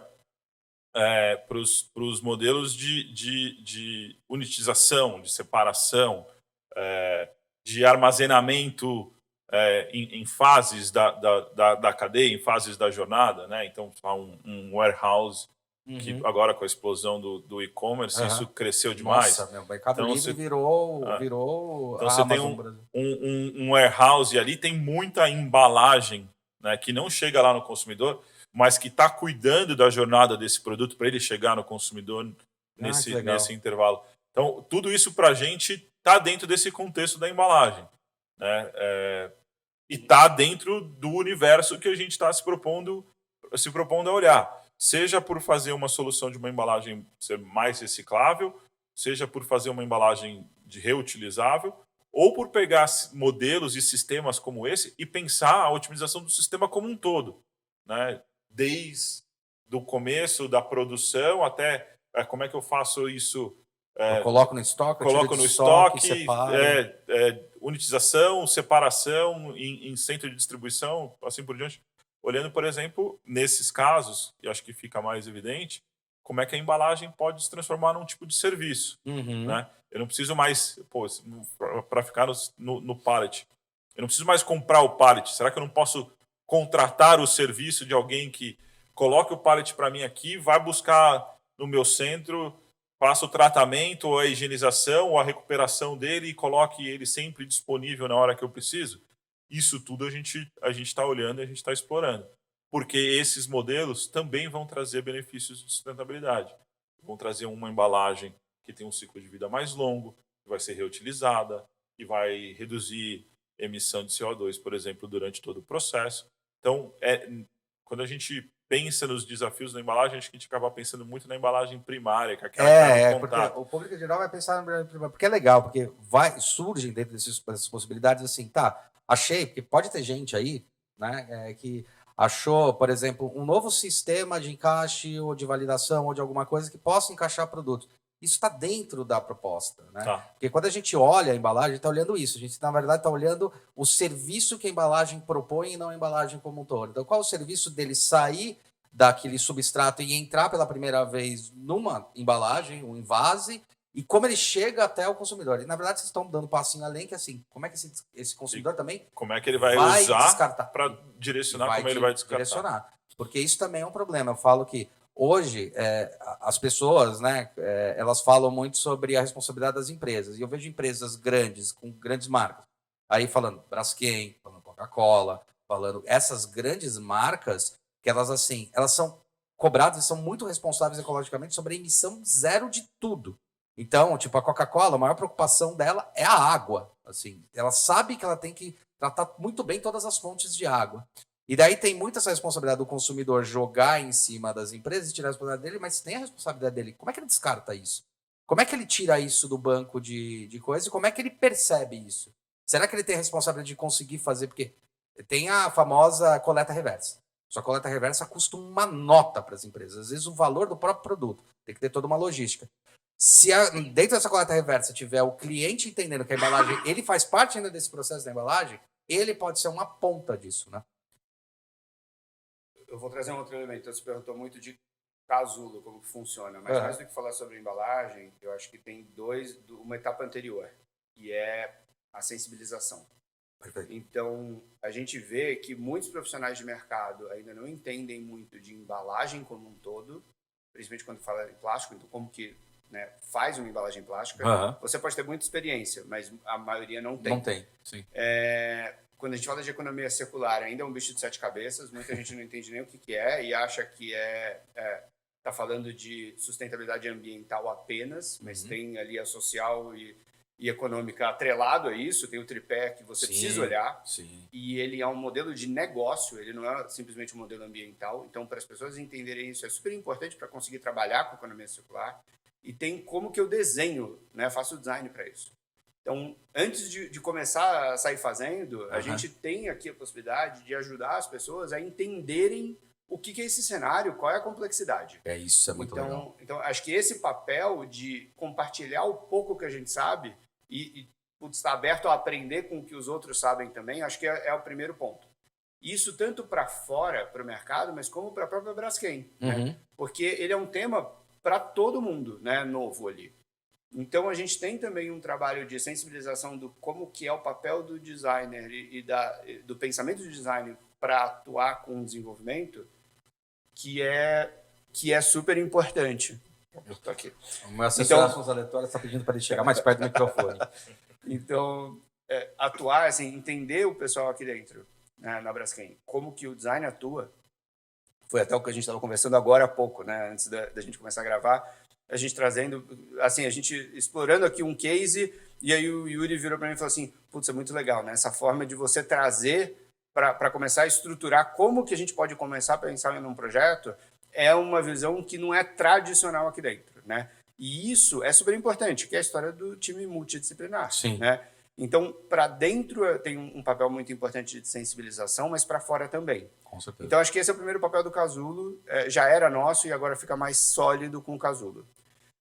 para os modelos de unitização, de separação, de armazenamento em fases da cadeia, em fases da jornada, né? Então, um warehouse que agora com a explosão do e-commerce, isso cresceu demais. Nossa, meu, Mercado Então, Livre virou então a você tem Amazon Brasil. um warehouse ali, tem muita embalagem, né, que não chega lá no consumidor, mas que está cuidando da jornada desse produto para ele chegar no consumidor nesse intervalo. Então, tudo isso para a gente está dentro desse contexto da embalagem, né? E está dentro do universo que a gente está se propondo a olhar. Seja por fazer uma solução de uma embalagem ser mais reciclável, seja por fazer uma embalagem de reutilizável, ou por pegar modelos e sistemas como esse e pensar a otimização do sistema como um todo, né? Desde o começo da produção até como é que eu faço isso. Eu coloco no estoque, coloco no estoque, unitização, separação em centro de distribuição, assim por diante. Olhando, por exemplo, nesses casos, e acho que fica mais evidente, como é que a embalagem pode se transformar num tipo de serviço. Né? Eu não preciso mais, para ficar no pallet, eu não preciso mais comprar o pallet. Será que eu não posso contratar o serviço de alguém que coloque o pallet para mim aqui, vai buscar no meu centro, faça o tratamento, ou a higienização, ou a recuperação dele e coloque ele sempre disponível na hora que eu preciso? Isso tudo a gente está olhando e a gente está explorando. Porque esses modelos também vão trazer benefícios de sustentabilidade. Vão trazer uma embalagem que tem um ciclo de vida mais longo, que vai ser reutilizada, que vai reduzir emissão de CO2, por exemplo, durante todo o processo. Então, quando a gente pensa nos desafios da embalagem, acho que a gente acaba pensando muito na embalagem primária, que é aquela porque o público em geral vai pensar na embalagem primária, porque é legal, porque surgem dentro dessas possibilidades assim, achei, porque pode ter gente aí, né, que achou, por exemplo, um novo sistema de encaixe ou de validação ou de alguma coisa que possa encaixar produtos. Isso está dentro da proposta, né? Porque quando a gente olha a embalagem, a gente está olhando isso. A gente, na verdade, está olhando o serviço que a embalagem propõe e não a embalagem como um todo. Então, qual é o serviço dele sair daquele substrato e entrar pela primeira vez numa embalagem, um envase, e como ele chega até o consumidor. E, na verdade, vocês estão dando um passinho além, que assim, como é que esse consumidor também como é que ele vai usar para direcionar como ele vai descartar. Porque isso também é um problema. Eu falo que hoje as pessoas, né, elas falam muito sobre a responsabilidade das empresas. E eu vejo empresas grandes, com grandes marcas, aí falando Braskem, falando Coca-Cola, falando essas grandes marcas, que elas assim, elas são cobradas e são muito responsáveis ecologicamente sobre a emissão zero de tudo. Então, tipo, a Coca-Cola, a maior preocupação dela é a água. Assim, ela sabe que ela tem que tratar muito bem todas as fontes de água. E daí tem muita essa responsabilidade do consumidor jogar em cima das empresas e tirar a responsabilidade dele, mas tem a responsabilidade dele. Como é que ele descarta isso? Como é que ele tira isso do banco de coisas e como é que ele percebe isso? Será que ele tem a responsabilidade de conseguir fazer? Porque tem a famosa coleta reversa. Só que a coleta reversa custa uma nota para as empresas. Às vezes o valor do próprio produto. Tem que ter toda uma logística. Se dentro dessa coleta reversa tiver o cliente entendendo que a embalagem, ele faz parte ainda desse processo da embalagem, ele pode ser uma ponta disso, né? Eu vou trazer um outro elemento. Você perguntou muito de casulo, como que funciona, mas mais do que falar sobre embalagem, eu acho que tem uma etapa anterior, que é a sensibilização. Perfeito. Então, a gente vê que muitos profissionais de mercado ainda não entendem muito de embalagem como um todo, principalmente quando fala em plástico, então como que, né, faz uma embalagem plástica. Você pode ter muita experiência, mas a maioria não tem. Não tem, sim. Quando a gente fala de economia circular, ainda é um bicho de 7 cabeças, muita gente não entende nem o que é e acha que está falando de sustentabilidade ambiental apenas, mas tem ali a social e econômica atrelado a isso, tem o tripé que você precisa olhar, e ele é um modelo de negócio, ele não é simplesmente um modelo ambiental. Então, para as pessoas entenderem isso, é super importante para conseguir trabalhar com economia circular, e tem como que eu desenho, né, faço o design para isso. Então, antes de começar a sair fazendo, a gente tem aqui a possibilidade de ajudar as pessoas a entenderem o que é esse cenário, qual é a complexidade. Isso é muito legal. Então, acho que esse papel de compartilhar o pouco que a gente sabe e estar aberto a aprender com o que os outros sabem também, acho que é o primeiro ponto. Isso tanto para fora, para o mercado, mas como para a própria Braskem. Né? Porque ele é um tema para todo mundo, né, novo ali. Então, a gente tem também um trabalho de sensibilização do como que é o papel do designer e do pensamento do design para atuar com o desenvolvimento, que que é super importante. Eu tô aqui. O meu assessor Então, ações aleatórias está pedindo para ele chegar mais perto do microfone. Então, atuar, assim, entender o pessoal aqui dentro, né, na Braskem, como que o design atua, foi até o que a gente estava conversando agora há pouco, né, antes da gente começar a gravar, a gente trazendo, assim, a gente explorando aqui um case, e aí o Yuri virou para mim e falou assim, putz, é muito legal, né, essa forma de você trazer para começar a estruturar como que a gente pode começar a pensar em um projeto, é uma visão que não é tradicional aqui dentro, né? E isso é super importante, que é a história do time multidisciplinar. Sim. Né? Então, para dentro tem um papel muito importante de sensibilização, mas para fora também. Com certeza. Então, acho que esse é o primeiro papel do Casulo. Já era nosso e agora fica mais sólido com o Casulo.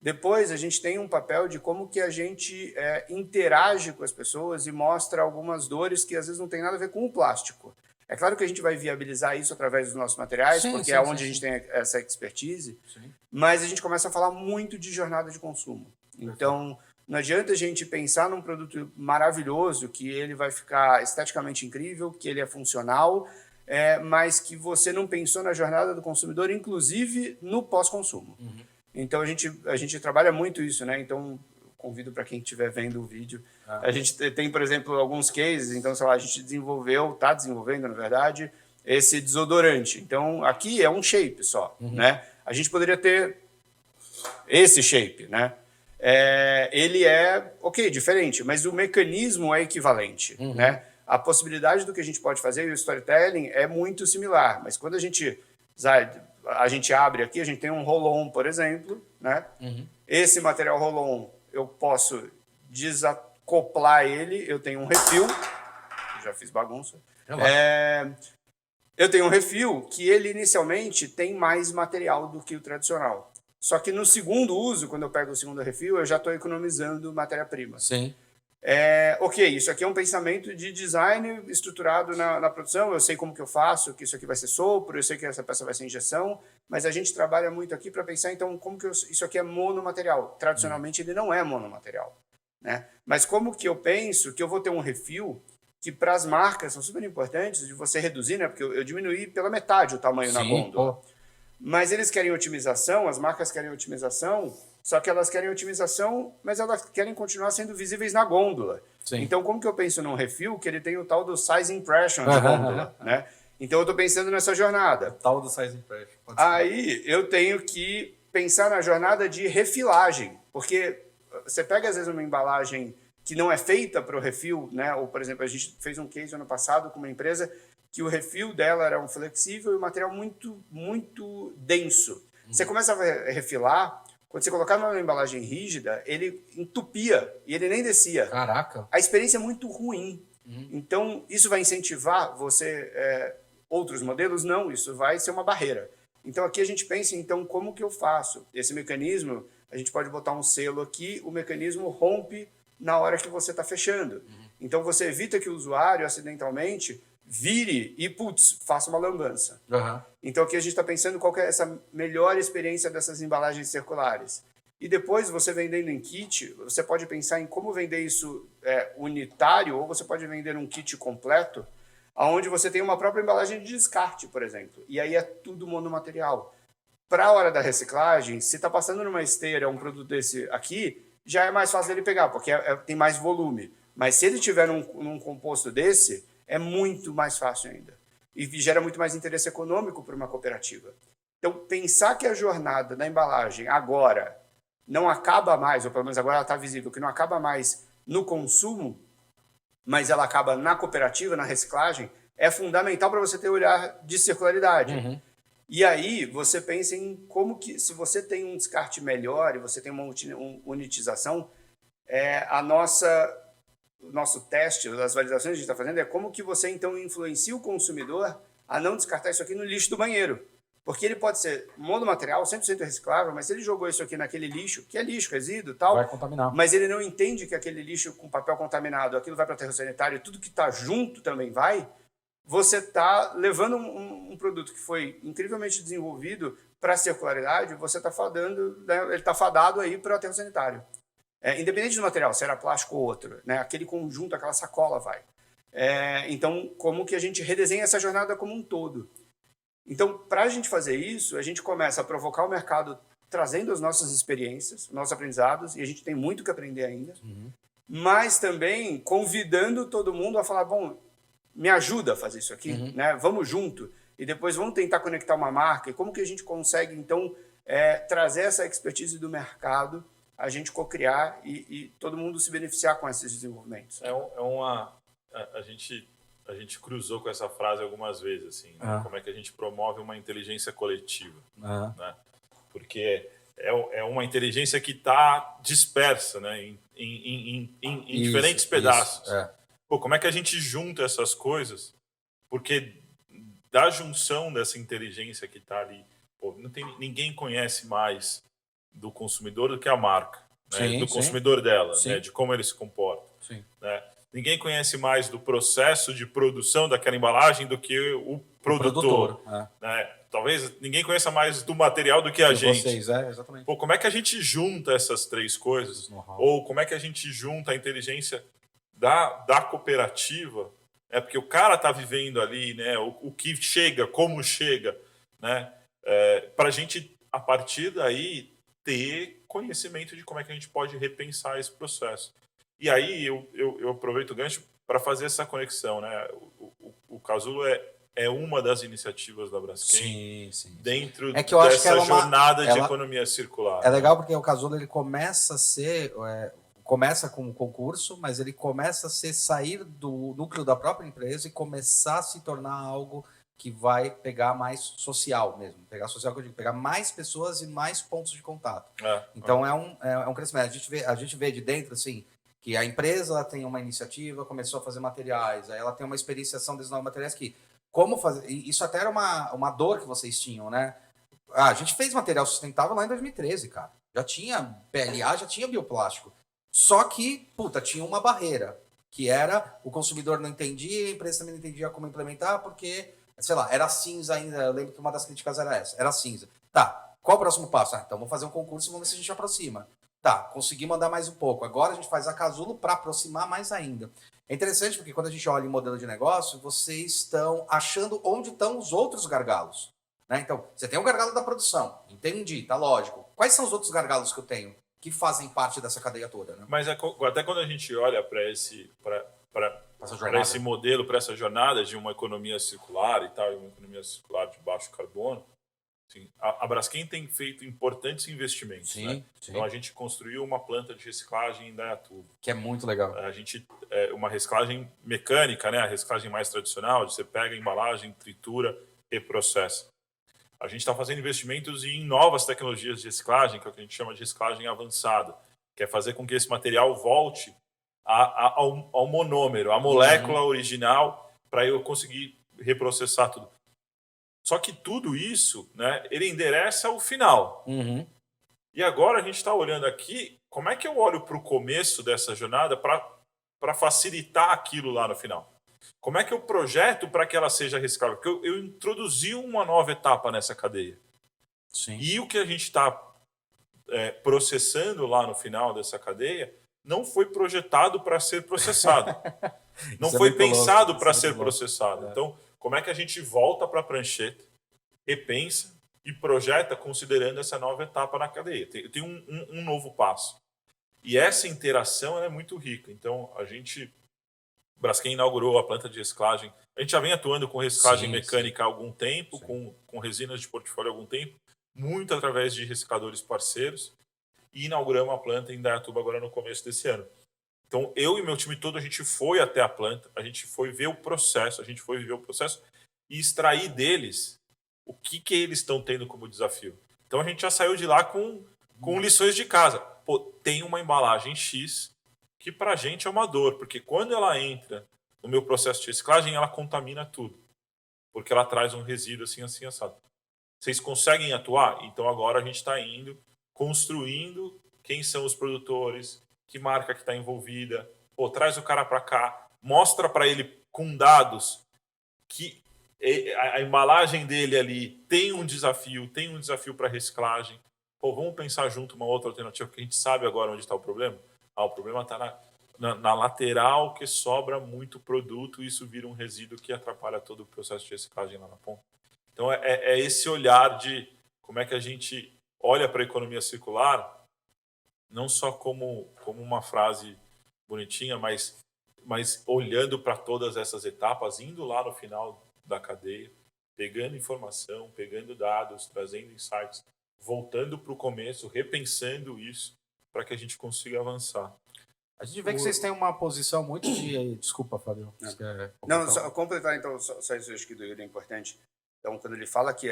Depois, a gente tem um papel de como que a gente interage com as pessoas e mostra algumas dores que às vezes não tem nada a ver com o plástico. É claro que a gente vai viabilizar isso através dos nossos materiais, porque é onde a gente tem essa expertise, mas a gente começa a falar muito de jornada de consumo. Então, não adianta a gente pensar num produto maravilhoso, que ele vai ficar esteticamente incrível, que ele é funcional, mas que você não pensou na jornada do consumidor, inclusive no pós-consumo. Então, a gente trabalha muito isso, né? Então, convido para quem estiver vendo o vídeo. A gente tem, por exemplo, alguns cases. Então, sei lá, a gente está desenvolvendo, na verdade, esse desodorante. Então, aqui é um shape só, né? A gente poderia ter esse shape, né? Ele é, diferente, mas o mecanismo é equivalente, né? A possibilidade do que a gente pode fazer e o storytelling é muito similar, mas quando a gente abre aqui, a gente tem um roll-on, por exemplo, né? Esse material roll-on, eu posso desacoplar ele, eu tenho um refil, já fiz bagunça, eu tenho um refil que ele inicialmente tem mais material do que o tradicional. Só que no segundo uso, quando eu pego o segundo refil, eu já estou economizando matéria-prima. Sim. Isso aqui é um pensamento de design estruturado na produção, eu sei como que eu faço, que isso aqui vai ser sopro, eu sei que essa peça vai ser injeção, mas a gente trabalha muito aqui para pensar, então, como que isso aqui é monomaterial. Tradicionalmente, ele não é monomaterial. Né? Mas como que eu penso que eu vou ter um refil que para as marcas são super importantes de você reduzir, né? Porque eu diminuí pela metade o tamanho na gôndola. Mas eles querem otimização, as marcas querem otimização, só que elas querem otimização, mas elas querem continuar sendo visíveis na gôndola. Sim. Então, como que eu penso num refil que ele tem o tal do size impression de gôndola, né? Então, eu estou pensando nessa jornada. O tal do size impression. Aí, eu tenho que pensar na jornada de refilagem, porque você pega, às vezes, uma embalagem que não é feita para o refil, né? Ou, por exemplo, a gente fez um case ano passado com uma empresa que o refil dela era um flexível e um material muito, muito denso. Você começa a refilar, quando você colocava numa embalagem rígida, ele entupia e ele nem descia. Caraca. A experiência é muito ruim. Então, isso vai incentivar você outros modelos? Não, isso vai ser uma barreira. Então, aqui a gente pensa, então, como que eu faço? Esse mecanismo, a gente pode botar um selo aqui, o mecanismo rompe na hora que você está fechando. Então, você evita que o usuário, acidentalmente, vire e, faça uma lambança. Então, aqui a gente está pensando qual que é essa melhor experiência dessas embalagens circulares. E depois, você vendendo em kit, você pode pensar em como vender isso unitário, ou você pode vender um kit completo, onde você tem uma própria embalagem de descarte, por exemplo. E aí é tudo monomaterial. Para a hora da reciclagem, se está passando numa esteira um produto desse aqui, já é mais fácil dele pegar, porque tem mais volume. Mas se ele tiver num composto desse, é muito mais fácil ainda. E gera muito mais interesse econômico para uma cooperativa. Então, pensar que a jornada da embalagem agora não acaba mais, ou pelo menos agora ela está visível, que não acaba mais no consumo, mas ela acaba na cooperativa, na reciclagem, é fundamental para você ter um olhar de circularidade. E aí você pensa em como que, se você tem um descarte melhor e você tem uma unitização, o nosso teste, as validações que a gente está fazendo é como que você, então, influencia o consumidor a não descartar isso aqui no lixo do banheiro. Porque ele pode ser monomaterial, 100% reciclável, mas se ele jogou isso aqui naquele lixo, que é lixo, resíduo e tal, vai contaminar. Mas ele não entende que aquele lixo com papel contaminado, aquilo vai para o aterro sanitário, tudo que está junto também vai, você está levando um produto que foi incrivelmente desenvolvido para a circularidade, você está fadando, né, ele está fadado aí para o aterro sanitário. Independente do material, se era plástico ou outro, né, aquele conjunto, aquela sacola vai. Então, como que a gente redesenha essa jornada como um todo? Então, para a gente fazer isso, a gente começa a provocar o mercado trazendo as nossas experiências, nossos aprendizados, e a gente tem muito que aprender ainda, mas também convidando todo mundo a falar, bom, me ajuda a fazer isso aqui, né? Vamos junto, e depois vamos tentar conectar uma marca, e como que a gente consegue, então, trazer essa expertise do mercado, a gente co-criar e todo mundo se beneficiar com esses desenvolvimentos. A gente cruzou com essa frase algumas vezes, assim, né? Como é que a gente promove uma inteligência coletiva, né? Porque é uma inteligência que está dispersa, né? em diferentes pedaços. Pô, como é que a gente junta essas coisas? Porque da junção dessa inteligência que está ali, pô, ninguém conhece mais do consumidor do que a marca, né? Do consumidor dela, né? De como ele se comporta. Né? Ninguém conhece mais do processo de produção daquela embalagem do que o produtor. Né? Talvez ninguém conheça mais do material do que a gente. Vocês, exatamente. Pô, como é que a gente junta essas três coisas? Ou como é que a gente junta a inteligência da cooperativa? Porque o cara está vivendo ali, né? O que chega, como chega, né? Para a gente, a partir daí, ter conhecimento de como é que a gente pode repensar esse processo. E aí eu aproveito o gancho para fazer essa conexão, né? O Casulo é uma das iniciativas da Braskem dentro dessa jornada de economia circular. É legal porque o Casulo ele começa a ser começa com um concurso, mas ele começa a sair do núcleo da própria empresa e começar a se tornar algo que vai pegar mais social mesmo. Pegar social, que eu digo, pegar mais pessoas e mais pontos de contato. Então é um crescimento. A gente vê de dentro, assim, que a empresa tem uma iniciativa, começou a fazer materiais, aí ela tem uma experienciação desses novos materiais que, como fazer... Isso até era uma dor que vocês tinham, né? A gente fez material sustentável lá em 2013, cara. Já tinha PLA, já tinha bioplástico. Só que, tinha uma barreira, que era o consumidor não entendia, a empresa também não entendia como implementar, porque, sei lá, era cinza ainda. Eu lembro que uma das críticas era essa, era cinza. Tá, qual o próximo passo? Então vamos fazer um concurso e vamos ver se a gente aproxima. Tá, consegui mandar mais um pouco. Agora a gente faz a Casulo para aproximar mais ainda. É interessante porque quando a gente olha em modelo de negócio, vocês estão achando onde estão os outros gargalos. Né? Então, você tem o gargalo da produção. Entendi, tá lógico. Quais são os outros gargalos que eu tenho que fazem parte dessa cadeia toda? Né? Mas até quando a gente olha para esse modelo, para essa jornada de uma economia circular e tal, uma economia circular de baixo carbono, assim, a Braskem tem feito importantes investimentos. Né? Então a gente construiu uma planta de reciclagem em Indaiatuba. Que é muito legal. A gente uma reciclagem mecânica, né? A reciclagem mais tradicional, você pega a embalagem, tritura e processa. A gente está fazendo investimentos em novas tecnologias de reciclagem, que é o que a gente chama de reciclagem avançada, que é fazer com que esse material volte ao monômero, à molécula original, para eu conseguir reprocessar tudo. Só que tudo isso, né, ele endereça o final. E agora a gente está olhando aqui, como é que eu olho para o começo dessa jornada para facilitar aquilo lá no final? Como é que eu projeto para que ela seja reciclável? Porque eu introduzi uma nova etapa nessa cadeia. E o que a gente está processando lá no final dessa cadeia não foi projetado para ser processado. Não foi pensado para ser processado. Então, como é que a gente volta para a prancheta, repensa e projeta considerando essa nova etapa na cadeia? Tem um novo passo. E essa interação é muito rica. Então, Braskem inaugurou a planta de reciclagem. A gente já vem atuando com reciclagem mecânica há algum tempo, com resinas de portfólio há algum tempo, muito através de recicladores parceiros, e inauguramos a planta em Indaiatuba agora no começo desse ano. Então, eu e meu time todo, a gente foi até a planta, a gente foi ver o processo, e extrair deles o que eles estão tendo como desafio. Então, a gente já saiu de lá com lições de casa. Pô, tem uma embalagem X que para a gente é uma dor, porque quando ela entra no meu processo de reciclagem, ela contamina tudo, porque ela traz um resíduo assim, assado. Vocês conseguem atuar? Então, agora a gente está indo, construindo quem são os produtores, que marca que está envolvida, traz o cara para cá, mostra para ele com dados que a embalagem dele ali tem um desafio para reciclagem. Vamos pensar junto uma outra alternativa, porque a gente sabe agora onde está o problema. O problema está na lateral, que sobra muito produto e isso vira um resíduo que atrapalha todo o processo de reciclagem lá na ponta. Então, é esse olhar de como é que a gente olha para a economia circular, não só como uma frase bonitinha, mas olhando para todas essas etapas, indo lá no final da cadeia, pegando informação, pegando dados, trazendo insights, voltando para o começo, repensando isso para que a gente consiga avançar. A gente vê que vocês têm uma posição muito de... Desculpa, Fábio. Não, só completar então, só isso acho que do Yuri é importante. Então, quando ele fala que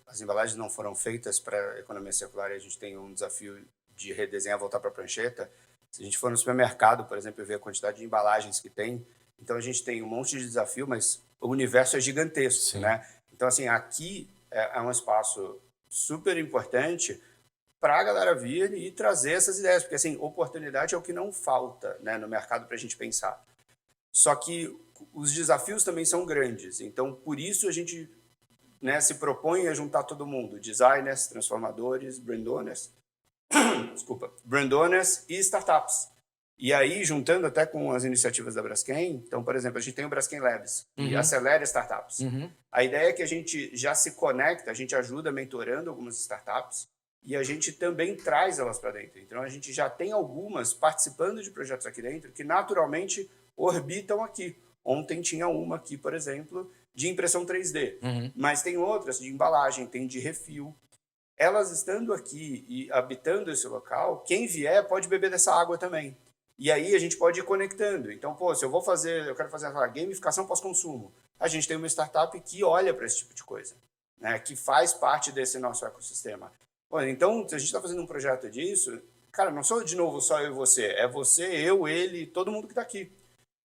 as embalagens não foram feitas para a economia circular e a gente tem um desafio de redesenhar, voltar para a prancheta, se a gente for no supermercado, por exemplo, e ver a quantidade de embalagens que tem, então a gente tem um monte de desafio, mas o universo é gigantesco, né? Então, assim, aqui é um espaço super importante para a galera vir e trazer essas ideias, porque, assim, oportunidade é o que não falta, né, no mercado para a gente pensar. Só que os desafios também são grandes, então, por isso a gente, né, se propõe a juntar todo mundo, designers, transformadores, brand owners, brand owners e startups. E aí, juntando até com as iniciativas da Braskem, então, por exemplo, a gente tem o Braskem Labs, que acelera startups. A ideia é que a gente já se conecta, a gente ajuda mentorando algumas startups e a gente também traz elas para dentro. Então, a gente já tem algumas participando de projetos aqui dentro que naturalmente orbitam aqui. Ontem tinha uma aqui, por exemplo, de impressão 3D, mas tem outras de embalagem, tem de refil. Elas estando aqui e habitando esse local, quem vier pode beber dessa água também. E aí a gente pode ir conectando. Então, se eu quero fazer uma gamificação pós-consumo, a gente tem uma startup que olha para esse tipo de coisa, né, que faz parte desse nosso ecossistema. Então, se a gente está fazendo um projeto disso, cara, não sou de novo só eu e você, é você, eu, ele, todo mundo que está aqui.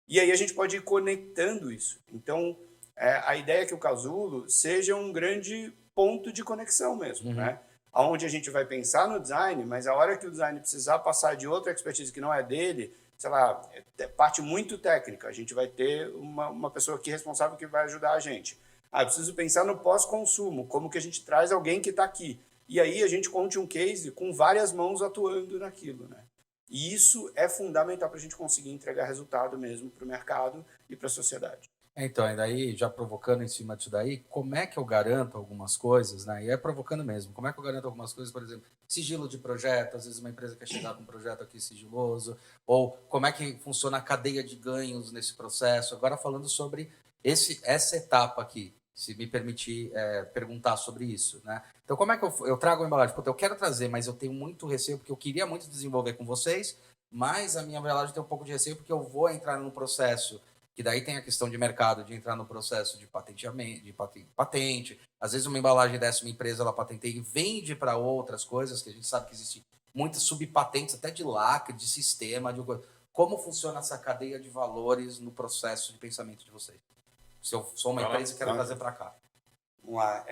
E aí a gente pode ir conectando isso. Então, a ideia é que o Casulo seja um grande ponto de conexão mesmo, né? Onde a gente vai pensar no design, mas a hora que o design precisar passar de outra expertise que não é dele, sei lá, parte muito técnica, a gente vai ter uma pessoa aqui responsável que vai ajudar a gente. Eu preciso pensar no pós-consumo, como que a gente traz alguém que está aqui. E aí a gente conte um case com várias mãos atuando naquilo, né? E isso é fundamental para a gente conseguir entregar resultado mesmo para o mercado e para a sociedade. Então, e daí, já provocando em cima disso daí, como é que eu garanto algumas coisas, né? E é provocando mesmo. Como é que eu garanto algumas coisas, por exemplo, sigilo de projeto, às vezes uma empresa quer chegar com um projeto aqui sigiloso, ou como é que funciona a cadeia de ganhos nesse processo. Agora falando sobre essa etapa aqui, se me permitir perguntar sobre isso, né? Então, como é que eu trago a embalagem? Puta, eu quero trazer, mas eu tenho muito receio, porque eu queria muito desenvolver com vocês, mas a minha embalagem tem um pouco de receio, porque eu vou entrar num processo que daí tem a questão de mercado, de entrar no processo de patenteamento, de patente. Às vezes uma embalagem dessa, uma empresa, ela patenteia e vende para outras coisas, que a gente sabe que existe muitas subpatentes, até de lacre, de sistema, de coisa. Como funciona essa cadeia de valores no processo de pensamento de vocês? Se eu sou uma empresa e quero trazer para cá. Vamos lá.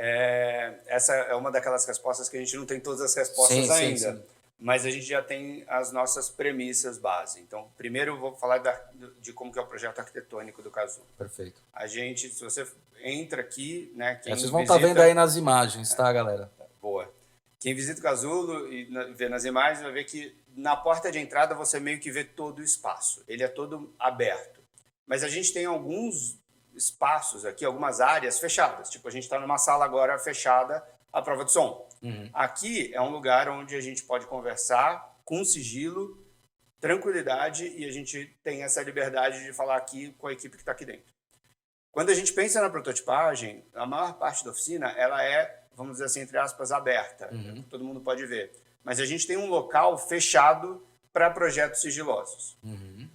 Essa é uma daquelas respostas que a gente não tem todas as respostas ainda. Sim. Mas a gente já tem as nossas premissas base. Então, primeiro eu vou falar de como que é o projeto arquitetônico do Casulo. Perfeito. A gente, se você entra aqui, né? Vocês vão estar vendo aí nas imagens, tá, galera? Boa. Quem visita o Casulo e vê nas imagens vai ver que na porta de entrada você meio que vê todo o espaço. Ele é todo aberto. Mas a gente tem alguns espaços aqui, algumas áreas fechadas. Tipo, a gente está numa sala agora fechada à prova de som. Aqui é um lugar onde a gente pode conversar com sigilo, tranquilidade, e a gente tem essa liberdade de falar aqui com a equipe que está aqui dentro. Quando a gente pensa na prototipagem, a maior parte da oficina ela é, vamos dizer assim, entre aspas, aberta. Todo mundo pode ver. Mas a gente tem um local fechado para projetos sigilosos.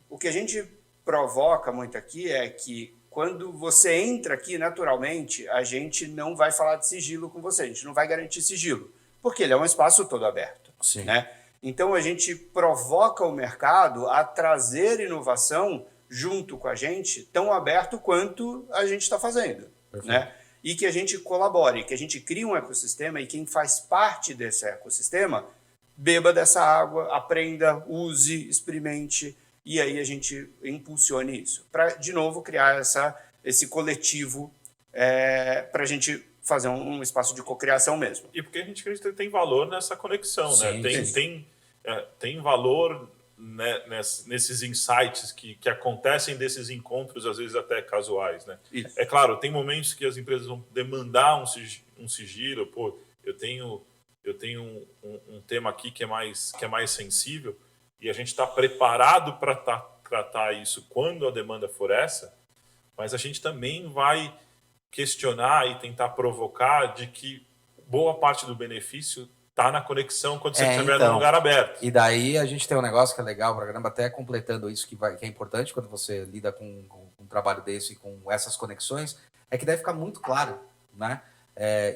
O que a gente provoca muito aqui é que quando você entra aqui, naturalmente, a gente não vai falar de sigilo com você, a gente não vai garantir sigilo, porque ele é um espaço todo aberto. Sim. Né? Então, a gente provoca o mercado a trazer inovação junto com a gente, tão aberto quanto a gente está fazendo. Né? E que a gente colabore, que a gente crie um ecossistema e quem faz parte desse ecossistema beba dessa água, aprenda, use, experimente, e aí a gente impulsione isso. Para, de novo, criar esse coletivo para a gente fazer um espaço de cocriação mesmo. E porque a gente acredita que tem valor nessa conexão, sim, né? Tem valor né, nesses insights que acontecem desses encontros, às vezes até casuais, né? É claro, tem momentos que as empresas vão demandar um sigilo. Pô, eu tenho um tema aqui que é mais sensível, e a gente está preparado para tratar isso quando a demanda for essa, mas a gente também vai questionar e tentar provocar de que boa parte do benefício está na conexão quando você estiver num lugar aberto. E daí a gente tem um negócio que é legal pra caramba, até completando isso que é importante quando você lida com um trabalho desse, com essas conexões, é que deve ficar muito claro, né?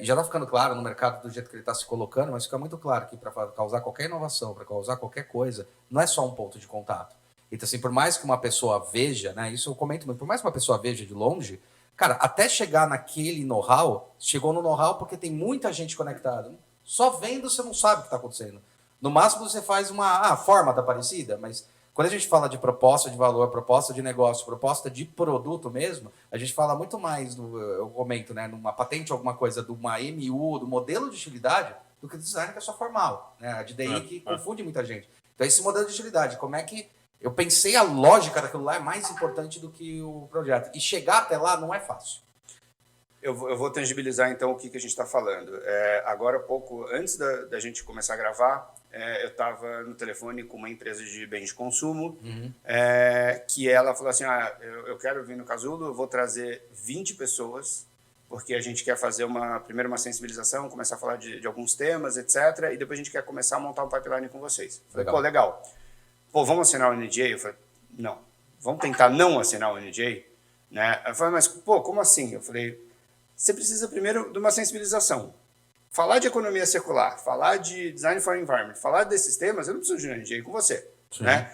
Já está ficando claro no mercado do jeito que ele está se colocando, mas fica muito claro que para causar qualquer inovação, para causar qualquer coisa, não é só um ponto de contato. Então, assim, por mais que uma pessoa veja, né? Isso eu comento muito, por mais que uma pessoa veja de longe, cara, até chegar naquele know-how, chegou no know-how porque tem muita gente conectada. Só vendo você não sabe o que está acontecendo. No máximo você faz uma forma tá parecida, mas quando a gente fala de proposta de valor, proposta de negócio, proposta de produto mesmo, a gente fala muito mais, eu comento, né, numa patente, alguma coisa, de uma MU, do modelo de utilidade, do que do design que é só formal, né, a de DI que confunde muita gente. Então esse modelo de utilidade, como é que eu pensei a lógica daquilo lá é mais importante do que o projeto. E chegar até lá não é fácil. Eu vou tangibilizar, então, o que a gente está falando. Agora há pouco, antes da gente começar a gravar, eu estava no telefone com uma empresa de bens de consumo, que ela falou assim, eu quero vir no Casulo, eu vou trazer 20 pessoas, porque a gente quer fazer primeiro uma sensibilização, começar a falar de alguns temas, etc., e depois a gente quer começar a montar um pipeline com vocês. Falei, legal. Pô, legal. Pô, vamos assinar o NDA? Eu falei, não. Vamos tentar não assinar o NDA? Né? Eu falei, mas, pô, como assim? Eu falei, você precisa primeiro de uma sensibilização. Falar de economia circular, falar de design for environment, falar desses temas, eu não preciso de um NDA com você. Né?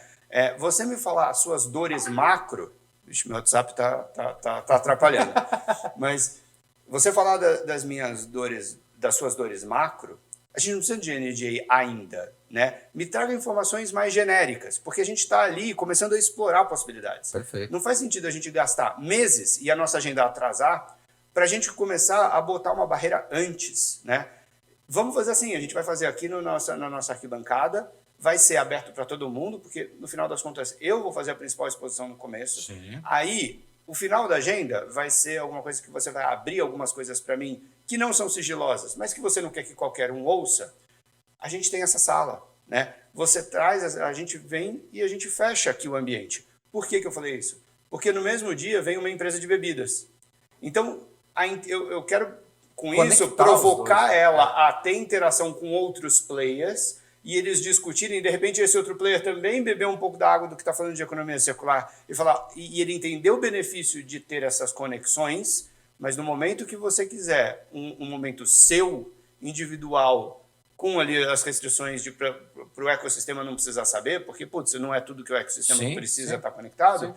Você me falar as suas dores macro, vixe, meu WhatsApp tá atrapalhando, mas você falar das minhas dores, das suas dores macro, a gente não precisa de NDA ainda. Né? Me traga informações mais genéricas, porque a gente está ali começando a explorar possibilidades. Perfeito. Não faz sentido a gente gastar meses e a nossa agenda atrasar para a gente começar a botar uma barreira antes, né? Vamos fazer assim, a gente vai fazer aqui na nossa arquibancada, vai ser aberto para todo mundo, porque no final das contas eu vou fazer a principal exposição no começo. Sim. Aí, o final da agenda vai ser alguma coisa que você vai abrir algumas coisas para mim que não são sigilosas, mas que você não quer que qualquer um ouça. A gente tem essa sala, né? Você traz, a gente vem e a gente fecha aqui o ambiente. Por que eu falei isso? Porque no mesmo dia vem uma empresa de bebidas. Então, eu quero, com isso, provocar ela a ter interação com outros players e eles discutirem, de repente esse outro player também beber um pouco da água do que está falando de economia circular e ele entender o benefício de ter essas conexões, mas no momento que você quiser, um momento seu, individual, com ali as restrições para o ecossistema não precisar saber, porque, putz, não é tudo que o ecossistema precisa estar conectado,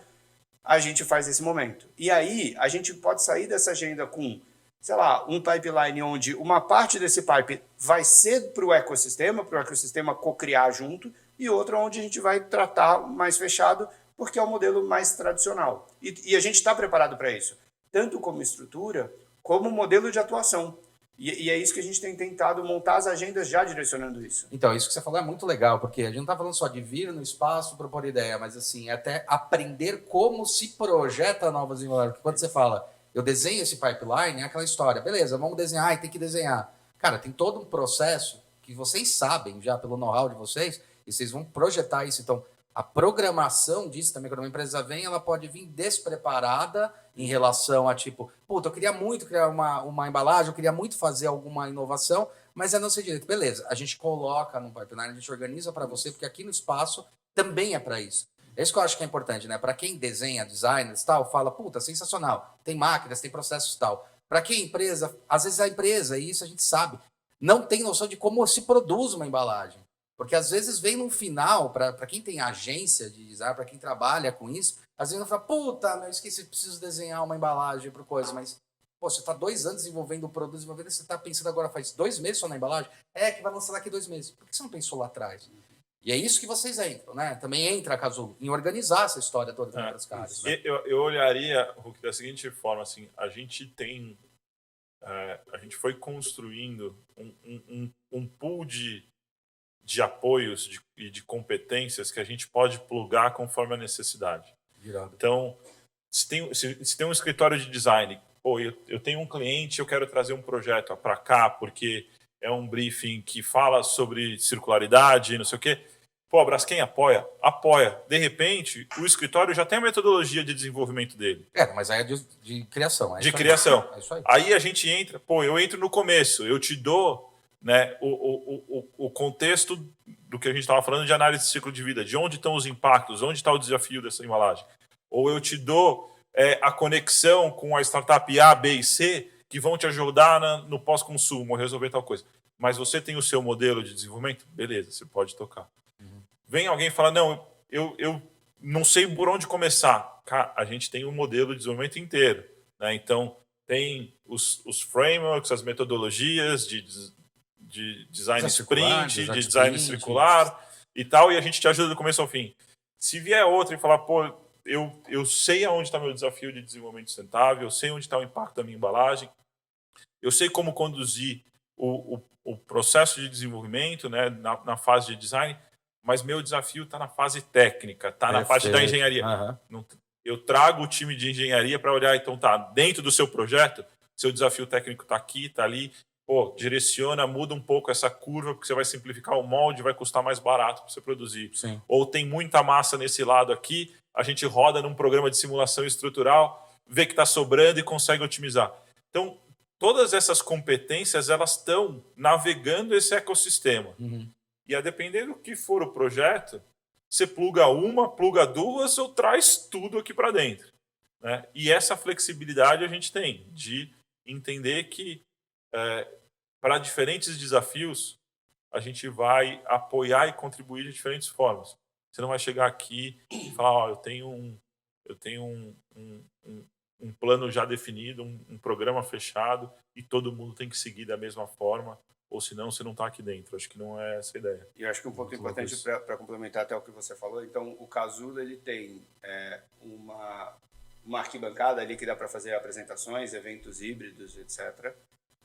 a gente faz esse momento. E aí, a gente pode sair dessa agenda com, sei lá, um pipeline onde uma parte desse pipe vai ser para o ecossistema co-criar junto, e outra onde a gente vai tratar mais fechado, porque é o modelo mais tradicional. E a gente está preparado para isso, tanto como estrutura, como modelo de atuação. E é isso que a gente tem tentado montar as agendas já direcionando isso. Então, isso que você falou é muito legal, porque a gente não está falando só de vir no espaço, propor ideia, mas assim, até aprender como se projeta novas inovações. Porque quando você fala, eu desenho esse pipeline, é aquela história, beleza, vamos desenhar e tem que desenhar. Cara, tem todo um processo que vocês sabem já pelo know-how de vocês, e vocês vão projetar isso. Então, a programação disso também, quando uma empresa vem, ela pode vir despreparada em relação a tipo, puta, eu queria muito criar uma embalagem, eu queria muito fazer alguma inovação, mas é não sei direito. Beleza, a gente coloca no pipeline, a gente organiza para você, porque aqui no espaço também é para isso. É isso que eu acho que é importante, né? Para quem desenha, designers e tal, fala, puta, sensacional, tem máquinas, tem processos e tal. Para quem empresa, às vezes a empresa, e isso a gente sabe, não tem noção de como se produz uma embalagem. Porque às vezes vem no final, para quem tem agência de design, para quem trabalha com isso, às vezes não fala, puta, eu esqueci, preciso desenhar uma embalagem para coisa, mas, pô, você está 2 anos desenvolvendo o produto, você está pensando agora, faz 2 meses só na embalagem? Que vai lançar daqui 2 meses. Por que você não pensou lá atrás? E é isso que vocês entram, né? Também entra, Casulo, em organizar essa história toda das caras. Né? Eu olharia, Hulk, da seguinte forma, assim, a gente foi construindo um pool de de apoios e de competências que a gente pode plugar conforme a necessidade. Virado. Então, se tem um escritório de design, pô, eu tenho um cliente, eu quero trazer um projeto para cá, porque é um briefing que fala sobre circularidade, não sei o quê. Pô, a Braskem apoia. De repente, o escritório já tem a metodologia de desenvolvimento dele. Mas aí é de criação. De criação. É isso aí. Aí a gente entra, eu entro no começo, eu te dou, né, o contexto do que a gente estava falando de análise de ciclo de vida, de onde estão os impactos, onde está o desafio dessa embalagem. Ou eu te dou a conexão com a startup A, B e C, que vão te ajudar no pós-consumo, a resolver tal coisa. Mas você tem o seu modelo de desenvolvimento? Beleza, você pode tocar. Vem alguém e fala, não, eu não sei por onde começar. Cara, a gente tem um modelo de desenvolvimento inteiro. Né? Então, tem os frameworks, as metodologias de design sprint, de design circular e tal, e a gente te ajuda do começo ao fim. Se vier outro e falar, pô, eu sei aonde está meu desafio de desenvolvimento sustentável, eu sei onde está o impacto da minha embalagem, eu sei como conduzir o processo de desenvolvimento, né, na fase de design, mas meu desafio está na fase técnica, está na parte da engenharia. Eu trago o time de engenharia para olhar, então tá, dentro do seu projeto, seu desafio técnico está aqui, está ali, pô, direciona, muda um pouco essa curva, porque você vai simplificar o molde, vai custar mais barato para você produzir. Sim. Ou tem muita massa nesse lado aqui, a gente roda num programa de simulação estrutural, vê que está sobrando e consegue otimizar. Então, todas essas competências, elas estão navegando esse ecossistema. E a depender do que for o projeto, você pluga uma, pluga duas ou traz tudo aqui para dentro. Né? E essa flexibilidade a gente tem de entender que para diferentes desafios a gente vai apoiar e contribuir de diferentes formas. Você não vai chegar aqui e falar, eu tenho um plano já definido, um programa fechado e todo mundo tem que seguir da mesma forma, ou senão você não está aqui dentro. Acho que não é essa a ideia. E eu acho que um ponto importante para complementar até o que você falou, então o Casulo ele tem uma arquibancada ali que dá para fazer apresentações, eventos híbridos, etc.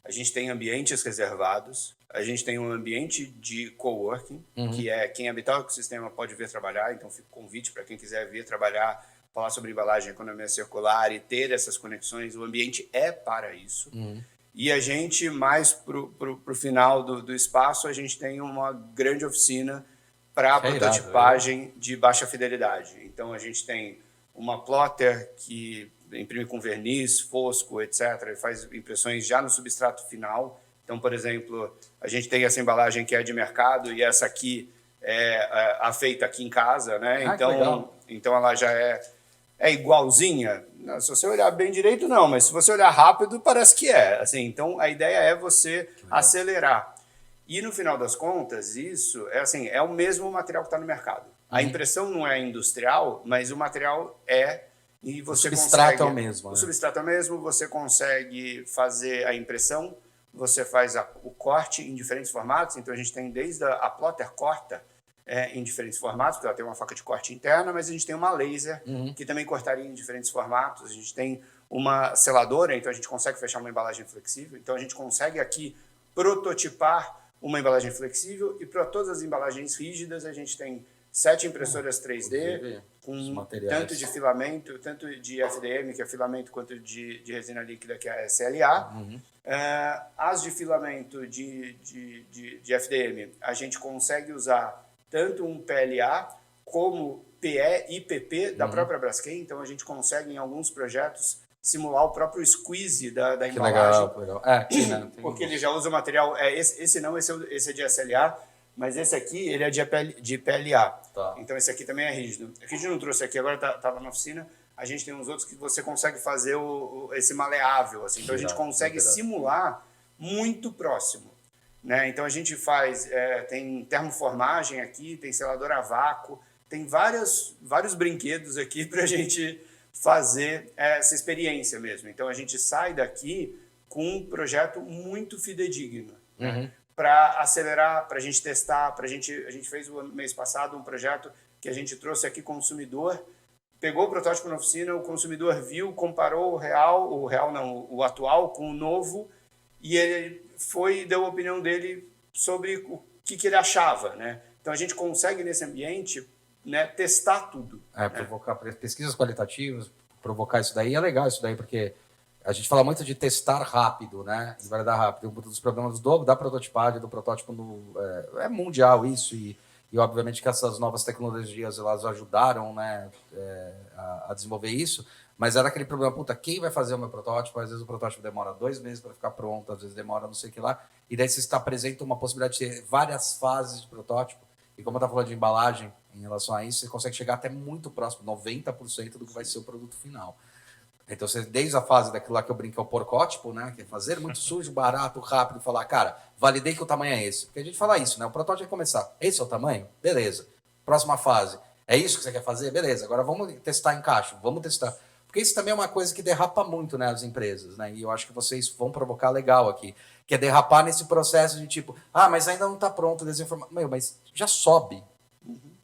A gente tem ambientes reservados, a gente tem um ambiente de coworking, que é quem habitar o ecossistema pode vir trabalhar, então fica o convite para quem quiser vir trabalhar, falar sobre embalagem, economia circular e ter essas conexões, o ambiente é para isso. E a gente, mais pro final do espaço, a gente tem uma grande oficina para prototipagem de baixa fidelidade. Então, a gente tem uma plotter que imprime com verniz, fosco, etc. E faz impressões já no substrato final. Então, por exemplo, a gente tem essa embalagem que é de mercado e essa aqui é a feita aqui em casa, né? Então ela já é igualzinha. Se você olhar bem direito, não, mas se você olhar rápido, parece que é. Assim, então, a ideia é você acelerar. E, no final das contas, isso é o mesmo material que está no mercado. A impressão não é industrial, mas o material é... E você o substrato é o mesmo. O substrato é o mesmo, você consegue fazer a impressão, você faz o corte em diferentes formatos. Então, a gente tem desde a plotter corta em diferentes formatos, porque ela tem uma faca de corte interna, mas a gente tem uma laser que também cortaria em diferentes formatos. A gente tem uma seladora, então a gente consegue fechar uma embalagem flexível. Então, a gente consegue aqui prototipar uma embalagem flexível e para todas as embalagens rígidas a gente tem 7 impressoras 3D com tanto de filamento, tanto de FDM, que é filamento, quanto de resina líquida, que é SLA. As de filamento de FDM, a gente consegue usar tanto um PLA como PE e PP da própria Braskem. Então, a gente consegue, em alguns projetos, simular o próprio squeeze da embalagem. Legal. Porque ele já usa o material... esse é de SLA, mas esse aqui ele é de PLA. Tá. Então, esse aqui também é rígido. Aqui a gente não trouxe aqui, agora tá lá na oficina. A gente tem uns outros que você consegue fazer esse maleável. Assim. Então, a gente consegue simular muito próximo. Né? Então, a gente faz... tem termoformagem aqui, tem selador a vácuo, tem vários brinquedos aqui para a gente fazer essa experiência mesmo. Então, a gente sai daqui com um projeto muito fidedigno. Né? Para acelerar, para a gente testar, a gente fez o mês passado um projeto que a gente trouxe aqui consumidor, pegou o protótipo na oficina, o consumidor viu, comparou o atual com o novo, e ele deu a opinião dele sobre o que ele achava, né? Então a gente consegue nesse ambiente, né, testar tudo. Provocar pesquisas qualitativas, provocar isso daí é legal, isso daí, porque a gente fala muito de testar rápido, né? Validar rápido. Um dos problemas da prototipagem, do protótipo é mundial isso, e obviamente que essas novas tecnologias elas ajudaram, né, a desenvolver isso, mas era aquele problema, quem vai fazer o meu protótipo? Às vezes o protótipo demora 2 meses para ficar pronto, às vezes demora não sei o que lá, e daí você apresenta uma possibilidade de ter várias fases de protótipo, e como eu estava falando de embalagem em relação a isso, você consegue chegar até muito próximo, 90% do que vai ser o produto final. Então, você, desde a fase daquilo lá que eu brinco, é o porcótipo, né? Que é fazer muito sujo, barato, rápido, falar, cara, validei que o tamanho é esse. Porque a gente fala isso, né? O protótipo vai começar. Esse é o tamanho? Beleza. Próxima fase. É isso que você quer fazer? Beleza. Agora vamos testar em caixa. Vamos testar. Porque isso também é uma coisa que derrapa muito, né, as empresas, né? E eu acho que vocês vão provocar legal aqui. Que é derrapar nesse processo de tipo, mas ainda não está pronto, desinformação. Mas já sobe.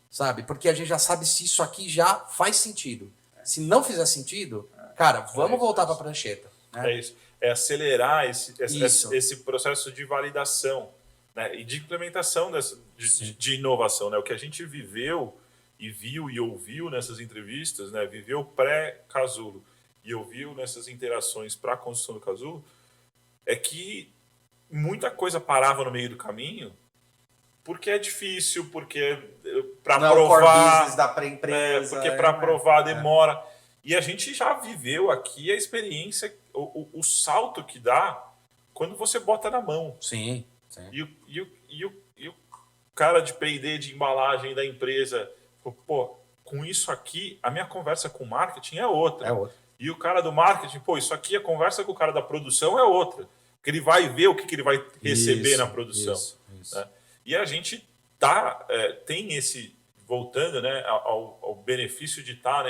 Sabe? Porque a gente já sabe se isso aqui já faz sentido. Se não fizer sentido, cara, vamos voltar para a prancheta. Né? É isso. É acelerar esse processo de validação, né? E de implementação de inovação. Né? O que a gente viveu e viu e ouviu nessas entrevistas, né? Viveu pré-casulo e ouviu nessas interações para a construção do casulo, é que muita coisa parava no meio do caminho porque é difícil, porque para provar da empresa, porque para provar demora. E a gente já viveu aqui a experiência, o salto que dá quando você bota na mão. Sim. E o cara de P&D, de embalagem da empresa, com isso aqui, a minha conversa com o marketing é outra. E o cara do marketing, isso aqui, a conversa com o cara da produção é outra. Porque ele vai ver o que ele vai receber na produção. Isso. Né? E a gente tem esse... Voltando, né, ao benefício de estar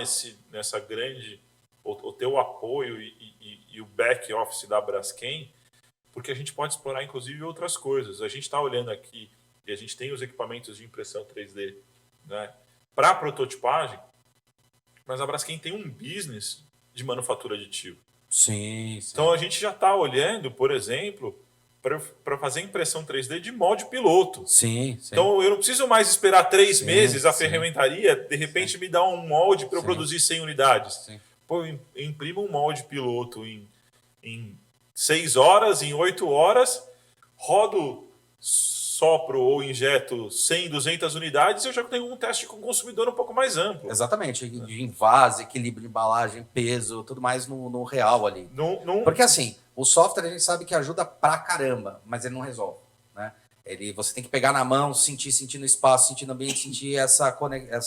nessa grande... o teu apoio e o back office da Braskem, porque a gente pode explorar, inclusive, outras coisas. A gente está olhando aqui e a gente tem os equipamentos de impressão 3D, né, para prototipagem, mas a Braskem tem um business de manufatura aditiva. Sim. Então, a gente já está olhando, por exemplo... para fazer impressão 3D de molde piloto. Sim. Então, eu não preciso mais esperar 3 meses a ferramentaria, de repente me dá um molde para eu produzir 100 unidades. Sim. Eu imprimo um molde piloto em 6 horas, em 8 horas, rodo, sopro ou injeto 100, 200 unidades, eu já tenho um teste com o consumidor um pouco mais amplo. Exatamente, de envase, equilíbrio de embalagem, peso, tudo mais no real ali. Porque assim, o software a gente sabe que ajuda pra caramba, mas ele não resolve, né? Você tem que pegar na mão, sentir no espaço, sentir no ambiente, sentir essa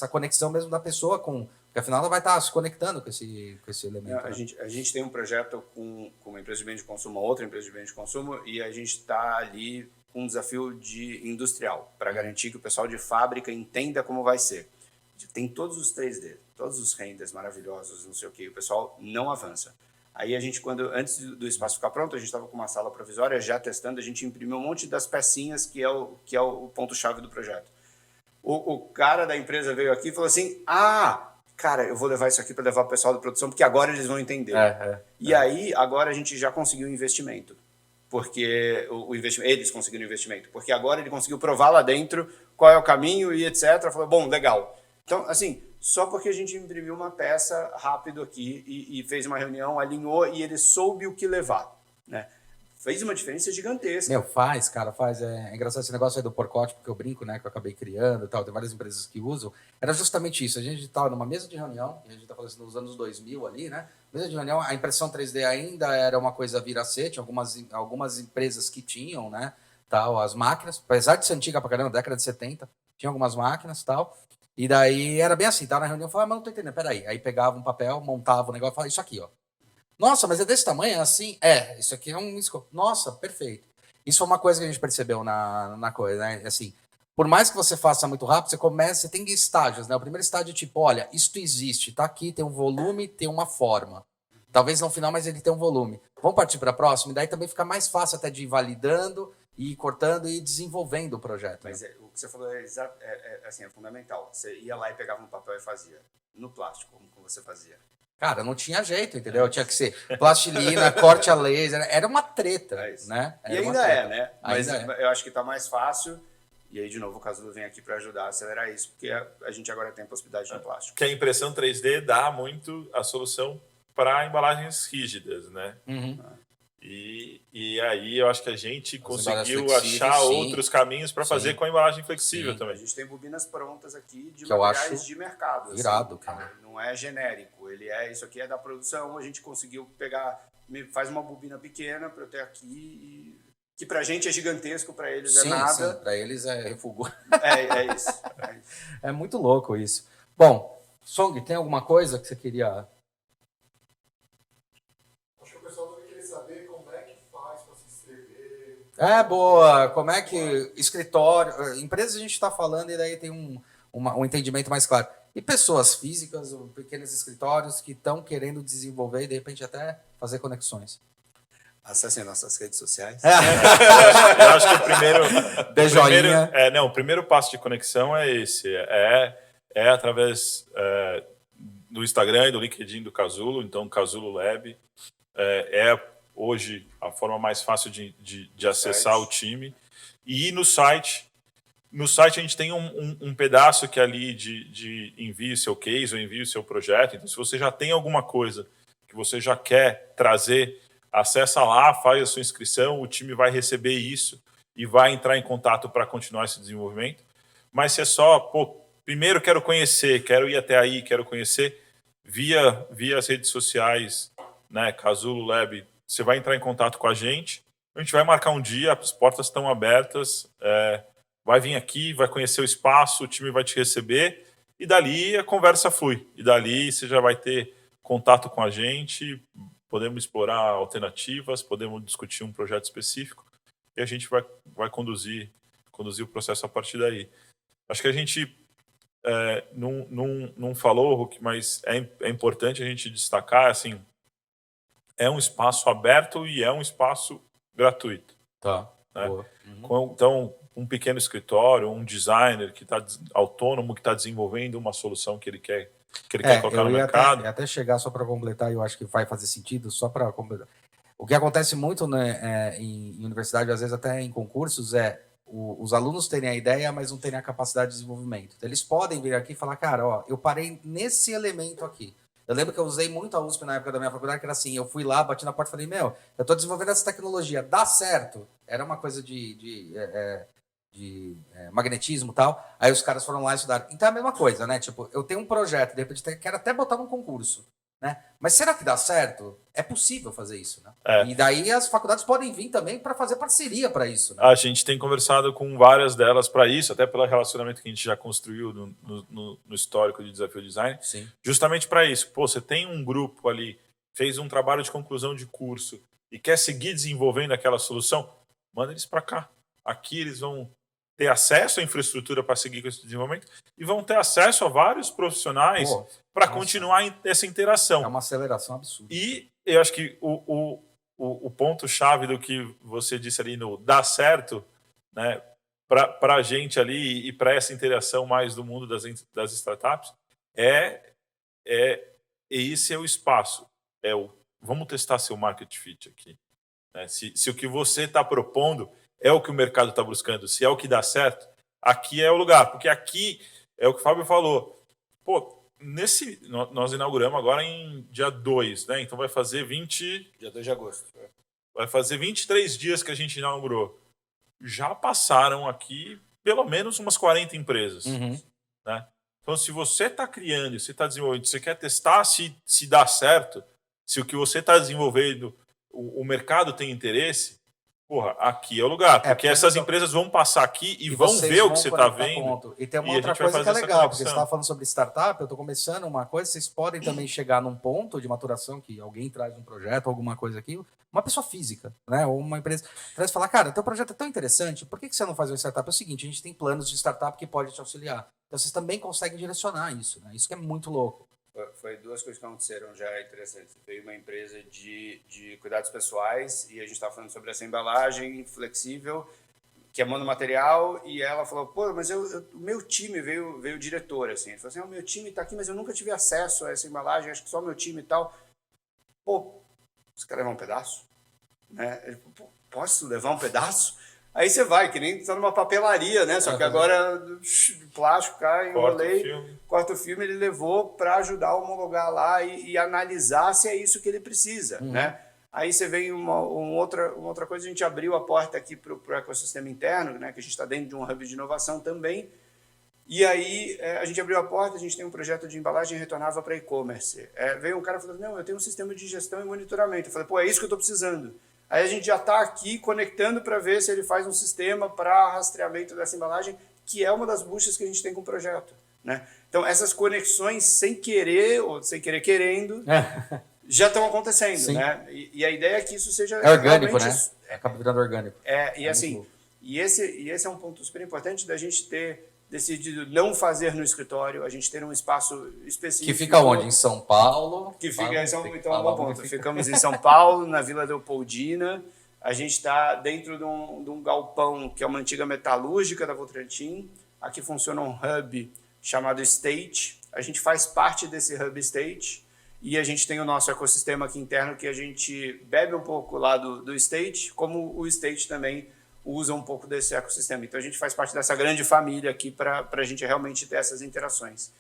conexão mesmo da pessoa com... Porque afinal ela vai estar se conectando com esse elemento. A gente tem um projeto com uma empresa de bem de consumo, outra empresa de bem de consumo, e a gente está ali com um desafio industrial, para garantir que o pessoal de fábrica entenda como vai ser. Tem todos os 3D, todos os renders maravilhosos, não sei o que, o pessoal não avança. Aí a gente, antes do espaço ficar pronto, a gente estava com uma sala provisória já testando, a gente imprimiu um monte das pecinhas que é o ponto-chave do projeto. O cara da empresa veio aqui e falou assim, cara, eu vou levar isso aqui para levar o pessoal da produção, porque agora eles vão entender. Aí, agora a gente já conseguiu um investimento. Porque eles conseguiram investimento. Porque agora ele conseguiu provar lá dentro qual é o caminho e etc. Falou, bom, legal. Então, assim, só porque a gente imprimiu uma peça rápido aqui e fez uma reunião, alinhou e ele soube o que levar, né? Fez uma diferença gigantesca. Faz. É engraçado esse negócio aí do porcótipo que eu brinco, né? Que eu acabei criando e tal. Tem várias empresas que usam. Era justamente isso. A gente estava numa mesa de reunião, e a gente está falando assim, nos anos 2000 ali, né? Mesa de reunião, a impressão 3D ainda era uma coisa viracete, algumas empresas que tinham, né? Tal, as máquinas, apesar de ser antiga pra caramba, década de 70, tinha algumas máquinas e tal. E daí era bem assim, tava na reunião, falava, mas não tô entendendo, peraí. Aí pegava um papel, montava o negócio e falava, isso aqui, ó. Nossa, mas é desse tamanho, assim? Isso aqui é um escopo. Nossa, perfeito. Isso foi uma coisa que a gente percebeu na coisa, né? Assim, por mais que você faça muito rápido, você tem estágios, né? O primeiro estágio é tipo, olha, isto existe, tá aqui, tem um volume, tem uma forma. Talvez no final, mas ele tem um volume. Vamos partir para a próxima, e daí também fica mais fácil até de ir validando, e ir cortando e desenvolvendo o projeto. Mas o que você falou é fundamental. Você ia lá e pegava um papel e fazia. No plástico, como você fazia? Cara, não tinha jeito, entendeu? Tinha que ser plastilina, corte a laser, era uma treta, né? E ainda né? Mas eu acho que tá mais fácil. E aí, de novo, o Casulo vem aqui para ajudar a acelerar isso, porque a gente agora tem a possibilidade no plástico. Que a impressão 3D dá muito a solução para embalagens rígidas, né? E aí eu acho que a gente conseguiu achar outros caminhos para fazer com a embalagem flexível também. A gente tem bobinas prontas aqui de que materiais de mercado. Irado, assim, cara. Não é genérico. Isso aqui é da produção. A gente conseguiu pegar, faz uma bobina pequena para eu ter aqui que pra gente é gigantesco, para eles é nada. Sim, para eles é refúgio. É isso. É muito louco isso. Bom, Song, tem alguma coisa que você queria... Acho que o pessoal deve querer saber como é que faz para se inscrever. Boa. Como é que escritório... Empresas a gente está falando e daí tem um entendimento mais claro. E pessoas físicas, ou pequenos escritórios que estão querendo desenvolver e de repente até fazer conexões. Acessem nossas redes sociais. Eu acho que o primeiro passo de conexão é esse. É através do Instagram e do LinkedIn do Casulo, então Casulo Lab. É hoje a forma mais fácil de acessar o time. E no site a gente tem um pedaço que é ali de envie seu case ou envie o seu projeto. Então, se você já tem alguma coisa que você já quer trazer, acessa lá, faz a sua inscrição, o time vai receber isso e vai entrar em contato para continuar esse desenvolvimento. Mas se é só, primeiro quero conhecer, quero ir até aí, quero conhecer, via as redes sociais, né, Casulo Lab, você vai entrar em contato com a gente vai marcar um dia, as portas estão abertas, vai vir aqui, vai conhecer o espaço, o time vai te receber e dali a conversa flui. E dali você já vai ter contato com a gente, podemos explorar alternativas, podemos discutir um projeto específico e a gente vai conduzir o processo a partir daí. Acho que a gente não falou, Hulk, mas é importante a gente destacar, assim, é um espaço aberto e é um espaço gratuito. Tá. Né? Então, um pequeno escritório, um designer que está autônomo, que está desenvolvendo uma solução que ele quer colocar no mercado. Até chegar só para completar, eu acho que vai fazer sentido, só para completar. O que acontece muito, né, em universidade, às vezes até em concursos, os alunos terem a ideia, mas não terem a capacidade de desenvolvimento. Então, eles podem vir aqui e falar, cara, eu parei nesse elemento aqui. Eu lembro que eu usei muito a USP na época da minha faculdade, que era assim, eu fui lá, bati na porta e falei, eu estou desenvolvendo essa tecnologia, dá certo? Era uma coisa de magnetismo e tal. Aí os caras foram lá e estudaram. Então é a mesma coisa, né? Tipo, eu tenho um projeto, de repente quero até botar num concurso, né? Mas será que dá certo? É possível fazer isso, né? E daí as faculdades podem vir também para fazer parceria para isso, né? A gente tem conversado com várias delas para isso, até pelo relacionamento que a gente já construiu no histórico de Desafio Design. Sim. Justamente para isso. Você tem um grupo ali, fez um trabalho de conclusão de curso e quer seguir desenvolvendo aquela solução, manda eles para cá. Aqui eles vão ter acesso à infraestrutura para seguir com esse desenvolvimento e vão ter acesso a vários profissionais para continuar essa interação. É uma aceleração absurda. E eu acho que o ponto-chave do que você disse ali no dar certo, né, para a gente ali e para essa interação mais do mundo das startups, esse é o espaço. Vamos testar seu market fit aqui. Né? Se o que você está propondo é o que o mercado está buscando, se é o que dá certo, aqui é o lugar. Porque aqui é o que o Fábio falou. Nós inauguramos agora em dia 2, né? Então vai fazer Dia 2 de agosto. Vai fazer 23 dias que a gente inaugurou. Já passaram aqui pelo menos umas 40 empresas. Né? Então, se você está criando, se está desenvolvendo, você quer testar se dá certo, se o que você está desenvolvendo, o mercado tem interesse, aqui é o lugar. Porque essas empresas vão passar aqui e vão ver o que você está vendo. E tem uma outra coisa que é legal, porque você estava falando sobre startup, eu estou começando uma coisa, vocês podem também chegar num ponto de maturação que alguém traz um projeto, alguma coisa aqui, uma pessoa física, né? Ou uma empresa traz e fala, cara, teu projeto é tão interessante, por que você não faz uma startup? É o seguinte, a gente tem planos de startup que pode te auxiliar. Então vocês também conseguem direcionar isso, né? Isso que é muito louco. Foi duas coisas que aconteceram já interessantes. Veio uma empresa de cuidados pessoais e a gente estava falando sobre essa embalagem flexível. que é monomaterial, e ela falou, pô, mas o meu time veio diretor, assim, ele falou assim, o meu time está aqui, mas eu nunca tive acesso a essa embalagem, acho que só o meu time e tal. Pô, você quer levar um pedaço? Né? Ele falou, pô, posso levar um pedaço? Aí você vai, que nem está numa papelaria, né? Só que agora de plástico, cara, enrolei, corta o filme, ele levou para ajudar a homologar lá e analisar se é isso que ele precisa, né? Aí você vem uma outra coisa, a gente abriu a porta aqui para o ecossistema interno, né? Que a gente está dentro de um hub de inovação também. E aí a gente abriu a porta, a gente tem um projeto de embalagem retornável para e-commerce. Veio um cara falando, não, eu tenho um sistema de gestão e monitoramento. Eu falei, pô, é isso que eu estou precisando. Aí a gente já está aqui conectando para ver se ele faz um sistema para rastreamento dessa embalagem, que é uma das buchas que a gente tem com o projeto, né? Então, essas conexões sem querer ou sem querer querendo já estão acontecendo, Sim. né? E a ideia é que isso seja... É orgânico, né? Acaba virando orgânico. Esse é um ponto super importante da gente ter decidido não fazer no escritório, a gente ter um espaço específico. Que fica onde? Em São Paulo? Que fica em São Paulo, então é um bom ponto. Ficamos em São Paulo, na Vila Leopoldina. A gente está dentro de um galpão que é uma antiga metalúrgica da Votorantim. Aqui funciona um hub chamado State. A gente faz parte desse hub State e a gente tem o nosso ecossistema aqui interno que a gente bebe um pouco lá do State, como o State também usa um pouco desse ecossistema. Então, a gente faz parte dessa grande família aqui para a gente realmente ter essas interações.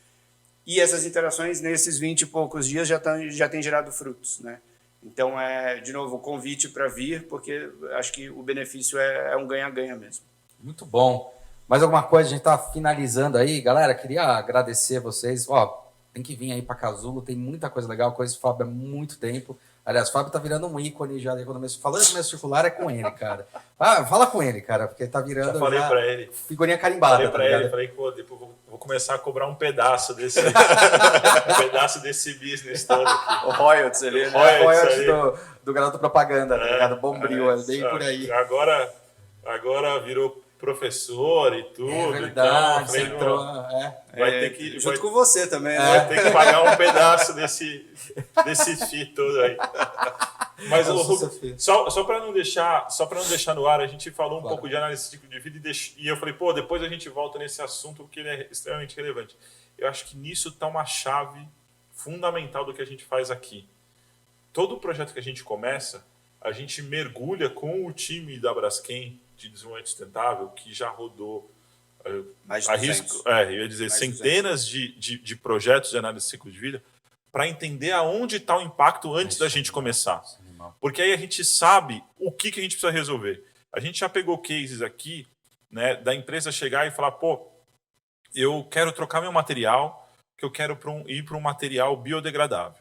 E essas interações, nesses 20 e poucos dias, já têm gerado frutos, né? Então, de novo, o convite para vir, porque acho que o benefício é um ganha-ganha mesmo. Muito bom. Mais alguma coisa? A gente está finalizando aí. Galera, queria agradecer vocês. Tem que vir aí para Casulo, tem muita coisa legal. Conheço o Fábio há muito tempo. Aliás, o Fábio tá virando um ícone já da economia. Falando de economia circular é com ele, cara. Fala com ele, cara, porque tá virando. Já falei para ele. Figurinha carimbada. Falei para ele, falei, pô, depois vou começar a cobrar um pedaço desse um pedaço desse business todo aqui. O royalties ali, né? O royalties do garoto propaganda, tá ligado? Bombril, é bem por aí. Agora virou professor e tudo. É verdade, então, falei, você entrou. Vai ter que. Junto com você também, né? Vai ter que pagar um pedaço desse FII todo aí. Mas só para não deixar no ar, a gente falou um pouco de análise de ciclo de vida e eu falei, pô, depois a gente volta nesse assunto porque ele é extremamente relevante. Eu acho que nisso está uma chave fundamental do que a gente faz aqui. Todo projeto que a gente começa, a gente mergulha com o time da Braskem de desenvolvimento sustentável que já rodou mais de 200. Eu ia dizer centenas de projetos de análise de ciclo de vida para entender aonde está o impacto antes da gente começar. Porque aí a gente sabe o que a gente precisa resolver. A gente já pegou cases aqui, né, da empresa chegar e falar, pô, eu quero trocar meu material, que eu quero ir para um material biodegradável.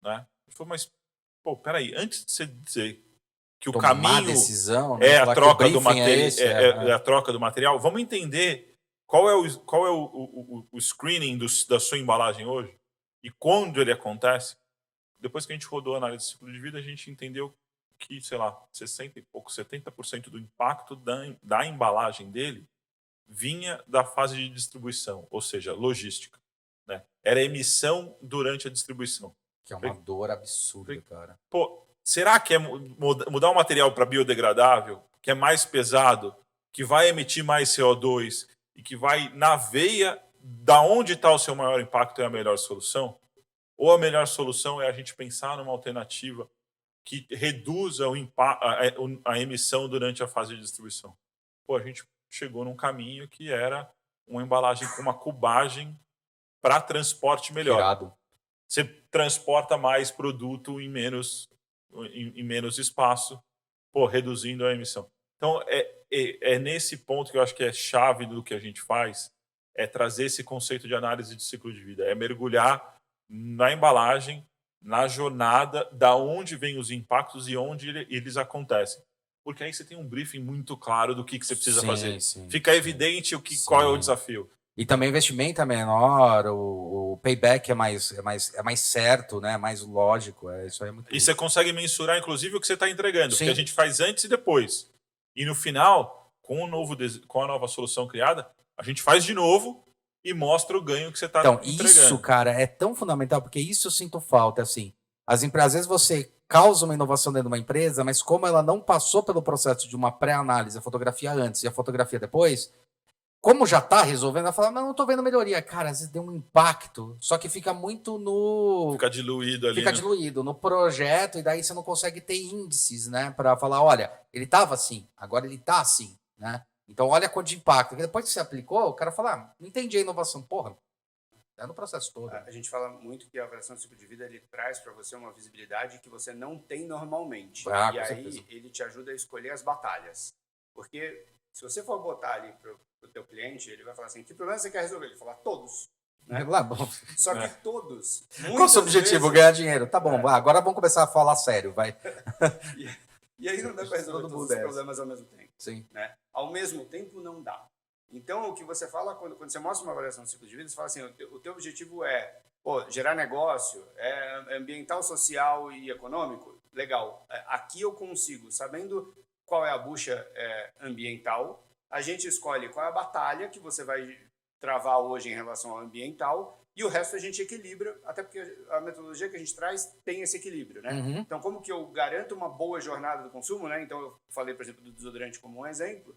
Né? Eu falei, mas, pô, peraí, antes de você dizer que tomar o caminho decisão, né? é a troca do material, a troca do material, vamos entender qual é o screening da sua embalagem hoje e quando ele acontece. Depois que a gente rodou a análise de ciclo de vida, a gente entendeu que, sei lá, 60 e pouco, 70% do impacto da embalagem dele vinha da fase de distribuição, ou seja, logística. Né? Era emissão durante a distribuição. Que é uma dor absurda, cara. Pô, será que é mudar o material para biodegradável, que é mais pesado, que vai emitir mais CO2 e que vai na veia da onde está o seu maior impacto é a melhor solução? Ou a melhor solução é a gente pensar numa alternativa que reduza a emissão durante a fase de distribuição? Pô, a gente chegou num caminho que era uma embalagem com uma cubagem para transporte melhor. Tirado. Você transporta mais produto em menos espaço, reduzindo a emissão. Então, é nesse ponto que eu acho que é chave do que a gente faz, é trazer esse conceito de análise de ciclo de vida, é mergulhar na embalagem, na jornada, da onde vêm os impactos e onde eles acontecem. Porque aí você tem um briefing muito claro do que você precisa fazer. Fica evidente qual é o desafio. E também o investimento é menor, o payback é mais certo, né? Mais lógico. Isso aí é muito. E você consegue mensurar, inclusive, o que você está entregando. Porque a gente faz antes e depois. E no final, com a nova solução criada, a gente faz de novo e mostra o ganho que você está entregando. Isso, cara, é tão fundamental, porque isso eu sinto falta. Assim, às vezes você causa uma inovação dentro de uma empresa, mas como ela não passou pelo processo de uma pré-análise, a fotografia antes e a fotografia depois, como já está resolvendo, ela fala, não estou vendo melhoria. Cara, às vezes deu um impacto, só que fica muito no... Fica diluído ali. Fica né? diluído no projeto, e daí você não consegue ter índices, né? Para falar, olha, ele estava assim, agora ele está assim, né? Então, olha quanto de impacto. Porque depois que você aplicou, o cara fala, não entendi a inovação. Porra, é no processo todo. A gente fala muito que a avaliação de ciclo de vida ele traz para você uma visibilidade que você não tem normalmente. Ah, e aí certeza. ele te ajuda a escolher as batalhas. Porque se você for botar ali para o teu cliente, ele vai falar assim, que problema você quer resolver? Ele vai falar, todos. Né? Lá, bom. Só que todos. Qual o seu objetivo? Ganhar dinheiro. Tá bom, agora vamos começar a falar sério, vai. E aí não dá para resolver todos os problemas ao mesmo tempo. Sim. Né? Ao mesmo tempo, não dá. Então, o que você fala, quando você mostra uma avaliação de ciclo de vida, você fala assim, o teu objetivo é gerar negócio, é ambiental, social e econômico? Legal. Aqui eu consigo, sabendo qual é a bucha ambiental, a gente escolhe qual é a batalha que você vai travar hoje em relação ao ambiental e o resto a gente equilibra, até porque a metodologia que a gente traz tem esse equilíbrio, né? Uhum. Então, como que eu garanto uma boa jornada do consumo, né? Então, eu falei, por exemplo, do desodorante como um exemplo,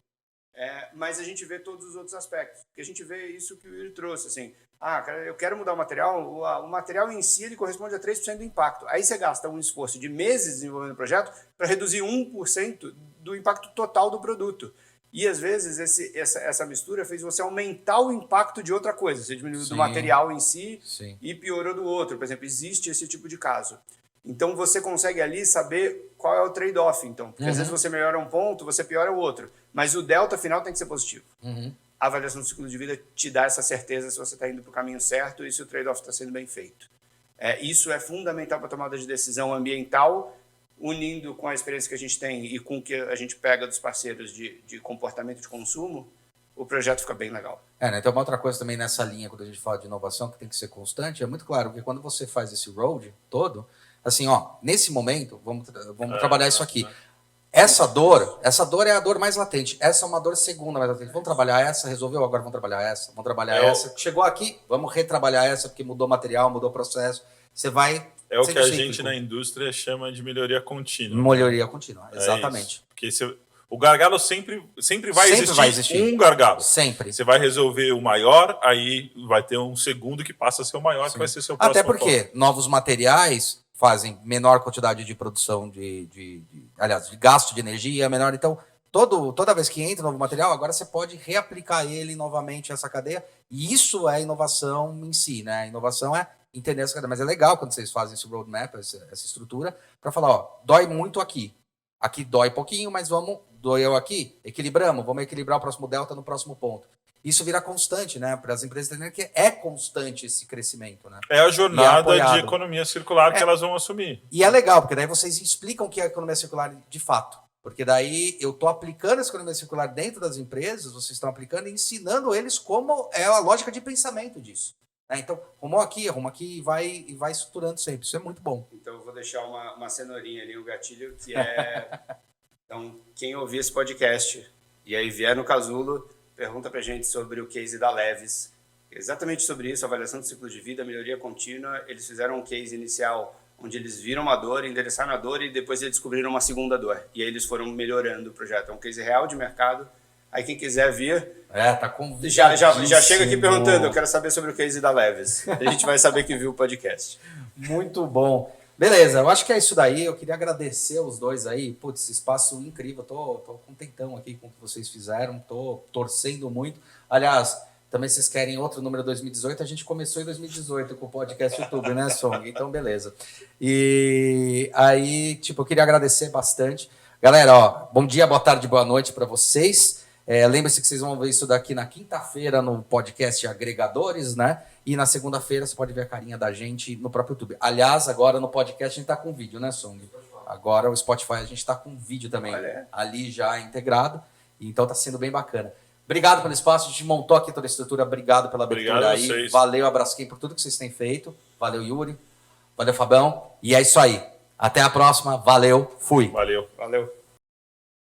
mas a gente vê todos os outros aspectos. Porque a gente vê isso que o Yuri trouxe, assim, cara, eu quero mudar o material em si ele corresponde a 3% do impacto. Aí você gasta um esforço de meses desenvolvendo o projeto para reduzir 1% do impacto total do produto. E, às vezes, essa mistura fez você aumentar o impacto de outra coisa. Você diminuiu do material em si e piorou do outro. Por exemplo, existe esse tipo de caso. Então, você consegue ali saber qual é o trade-off. Então, porque às vezes você melhora um ponto, você piora o outro. Mas o delta final tem que ser positivo. A avaliação do ciclo de vida te dá essa certeza se você está indo para o caminho certo e se o trade-off está sendo bem feito. Isso é fundamental para a tomada de decisão ambiental, unindo com a experiência que a gente tem e com o que a gente pega dos parceiros de comportamento de consumo, o projeto fica bem legal. Né? Então, uma outra coisa também nessa linha, quando a gente fala de inovação, que tem que ser constante, é muito claro que quando você faz esse road todo, assim, nesse momento, vamos trabalhar isso aqui. Essa dor é a dor mais latente. Essa é uma dor segunda mais latente. Vamos trabalhar essa, resolveu, agora vamos trabalhar essa. Vamos trabalhar essa. Chegou aqui, vamos retrabalhar essa, porque mudou o material, mudou o processo. Você vai... É o que a gente na indústria chama de melhoria contínua. Melhoria contínua, exatamente. Porque o gargalo sempre vai existir um gargalo. Sempre. Você vai resolver o maior, aí vai ter um segundo que passa a ser o maior, que vai ser seu próximo. Até porque novos materiais fazem menor quantidade de produção de gasto de energia, menor. Então, toda vez que entra um novo material, agora você pode reaplicar ele novamente essa cadeia. E isso é inovação em si, né? A inovação é entender essa cadeia. Mas é legal quando vocês fazem esse roadmap, essa estrutura, para falar, dói muito aqui. Aqui dói pouquinho, mas doeu aqui, equilibramos, vamos equilibrar o próximo delta no próximo ponto. Isso vira constante, né? Para as empresas entenderem que é constante esse crescimento, né? É a jornada de economia circular que elas vão assumir. E é legal, porque daí vocês explicam o que é a economia circular de fato. Porque daí eu estou aplicando essa economia circular dentro das empresas, vocês estão aplicando e ensinando eles como é a lógica de pensamento disso. Então, arruma aqui e vai estruturando sempre. Isso é muito bom. Então, eu vou deixar uma cenourinha ali, um gatilho, que é... Então, quem ouvir esse podcast e aí vier no Casulo, pergunta pra gente sobre o case da Levis. Exatamente sobre isso, avaliação do ciclo de vida, melhoria contínua. Eles fizeram um case inicial onde eles viram uma dor, endereçaram a dor e depois eles descobriram uma segunda dor. E aí eles foram melhorando o projeto. É um case real de mercado. Aí quem quiser vir... tá com... Já chega aqui perguntando, eu quero saber sobre o case da Levis. A gente vai saber que viu o podcast. Muito bom. Beleza, eu acho que é isso daí. Eu queria agradecer os dois aí. Putz, esse espaço incrível. Tô contentão aqui com o que vocês fizeram. Tô torcendo muito. Aliás, também vocês querem outro número 2018? A gente começou em 2018 com o podcast YouTube, né, Song? Então, beleza. E aí, eu queria agradecer bastante. Galera, bom dia, boa tarde, boa noite para vocês. Lembre-se que vocês vão ver isso daqui na quinta-feira no podcast Agregadores, né? E na segunda-feira você pode ver a carinha da gente no próprio YouTube. Aliás, agora no podcast a gente tá com vídeo, né, Song? Agora o Spotify a gente tá com vídeo também. Ali já integrado. Então tá sendo bem bacana. Obrigado pelo espaço, a gente montou aqui toda a estrutura. Obrigado pela abertura aí. Vocês. Valeu a Braskem por tudo que vocês têm feito. Valeu, Yuri. Valeu, Fabão. E é isso aí. Até a próxima. Valeu. Fui. Valeu.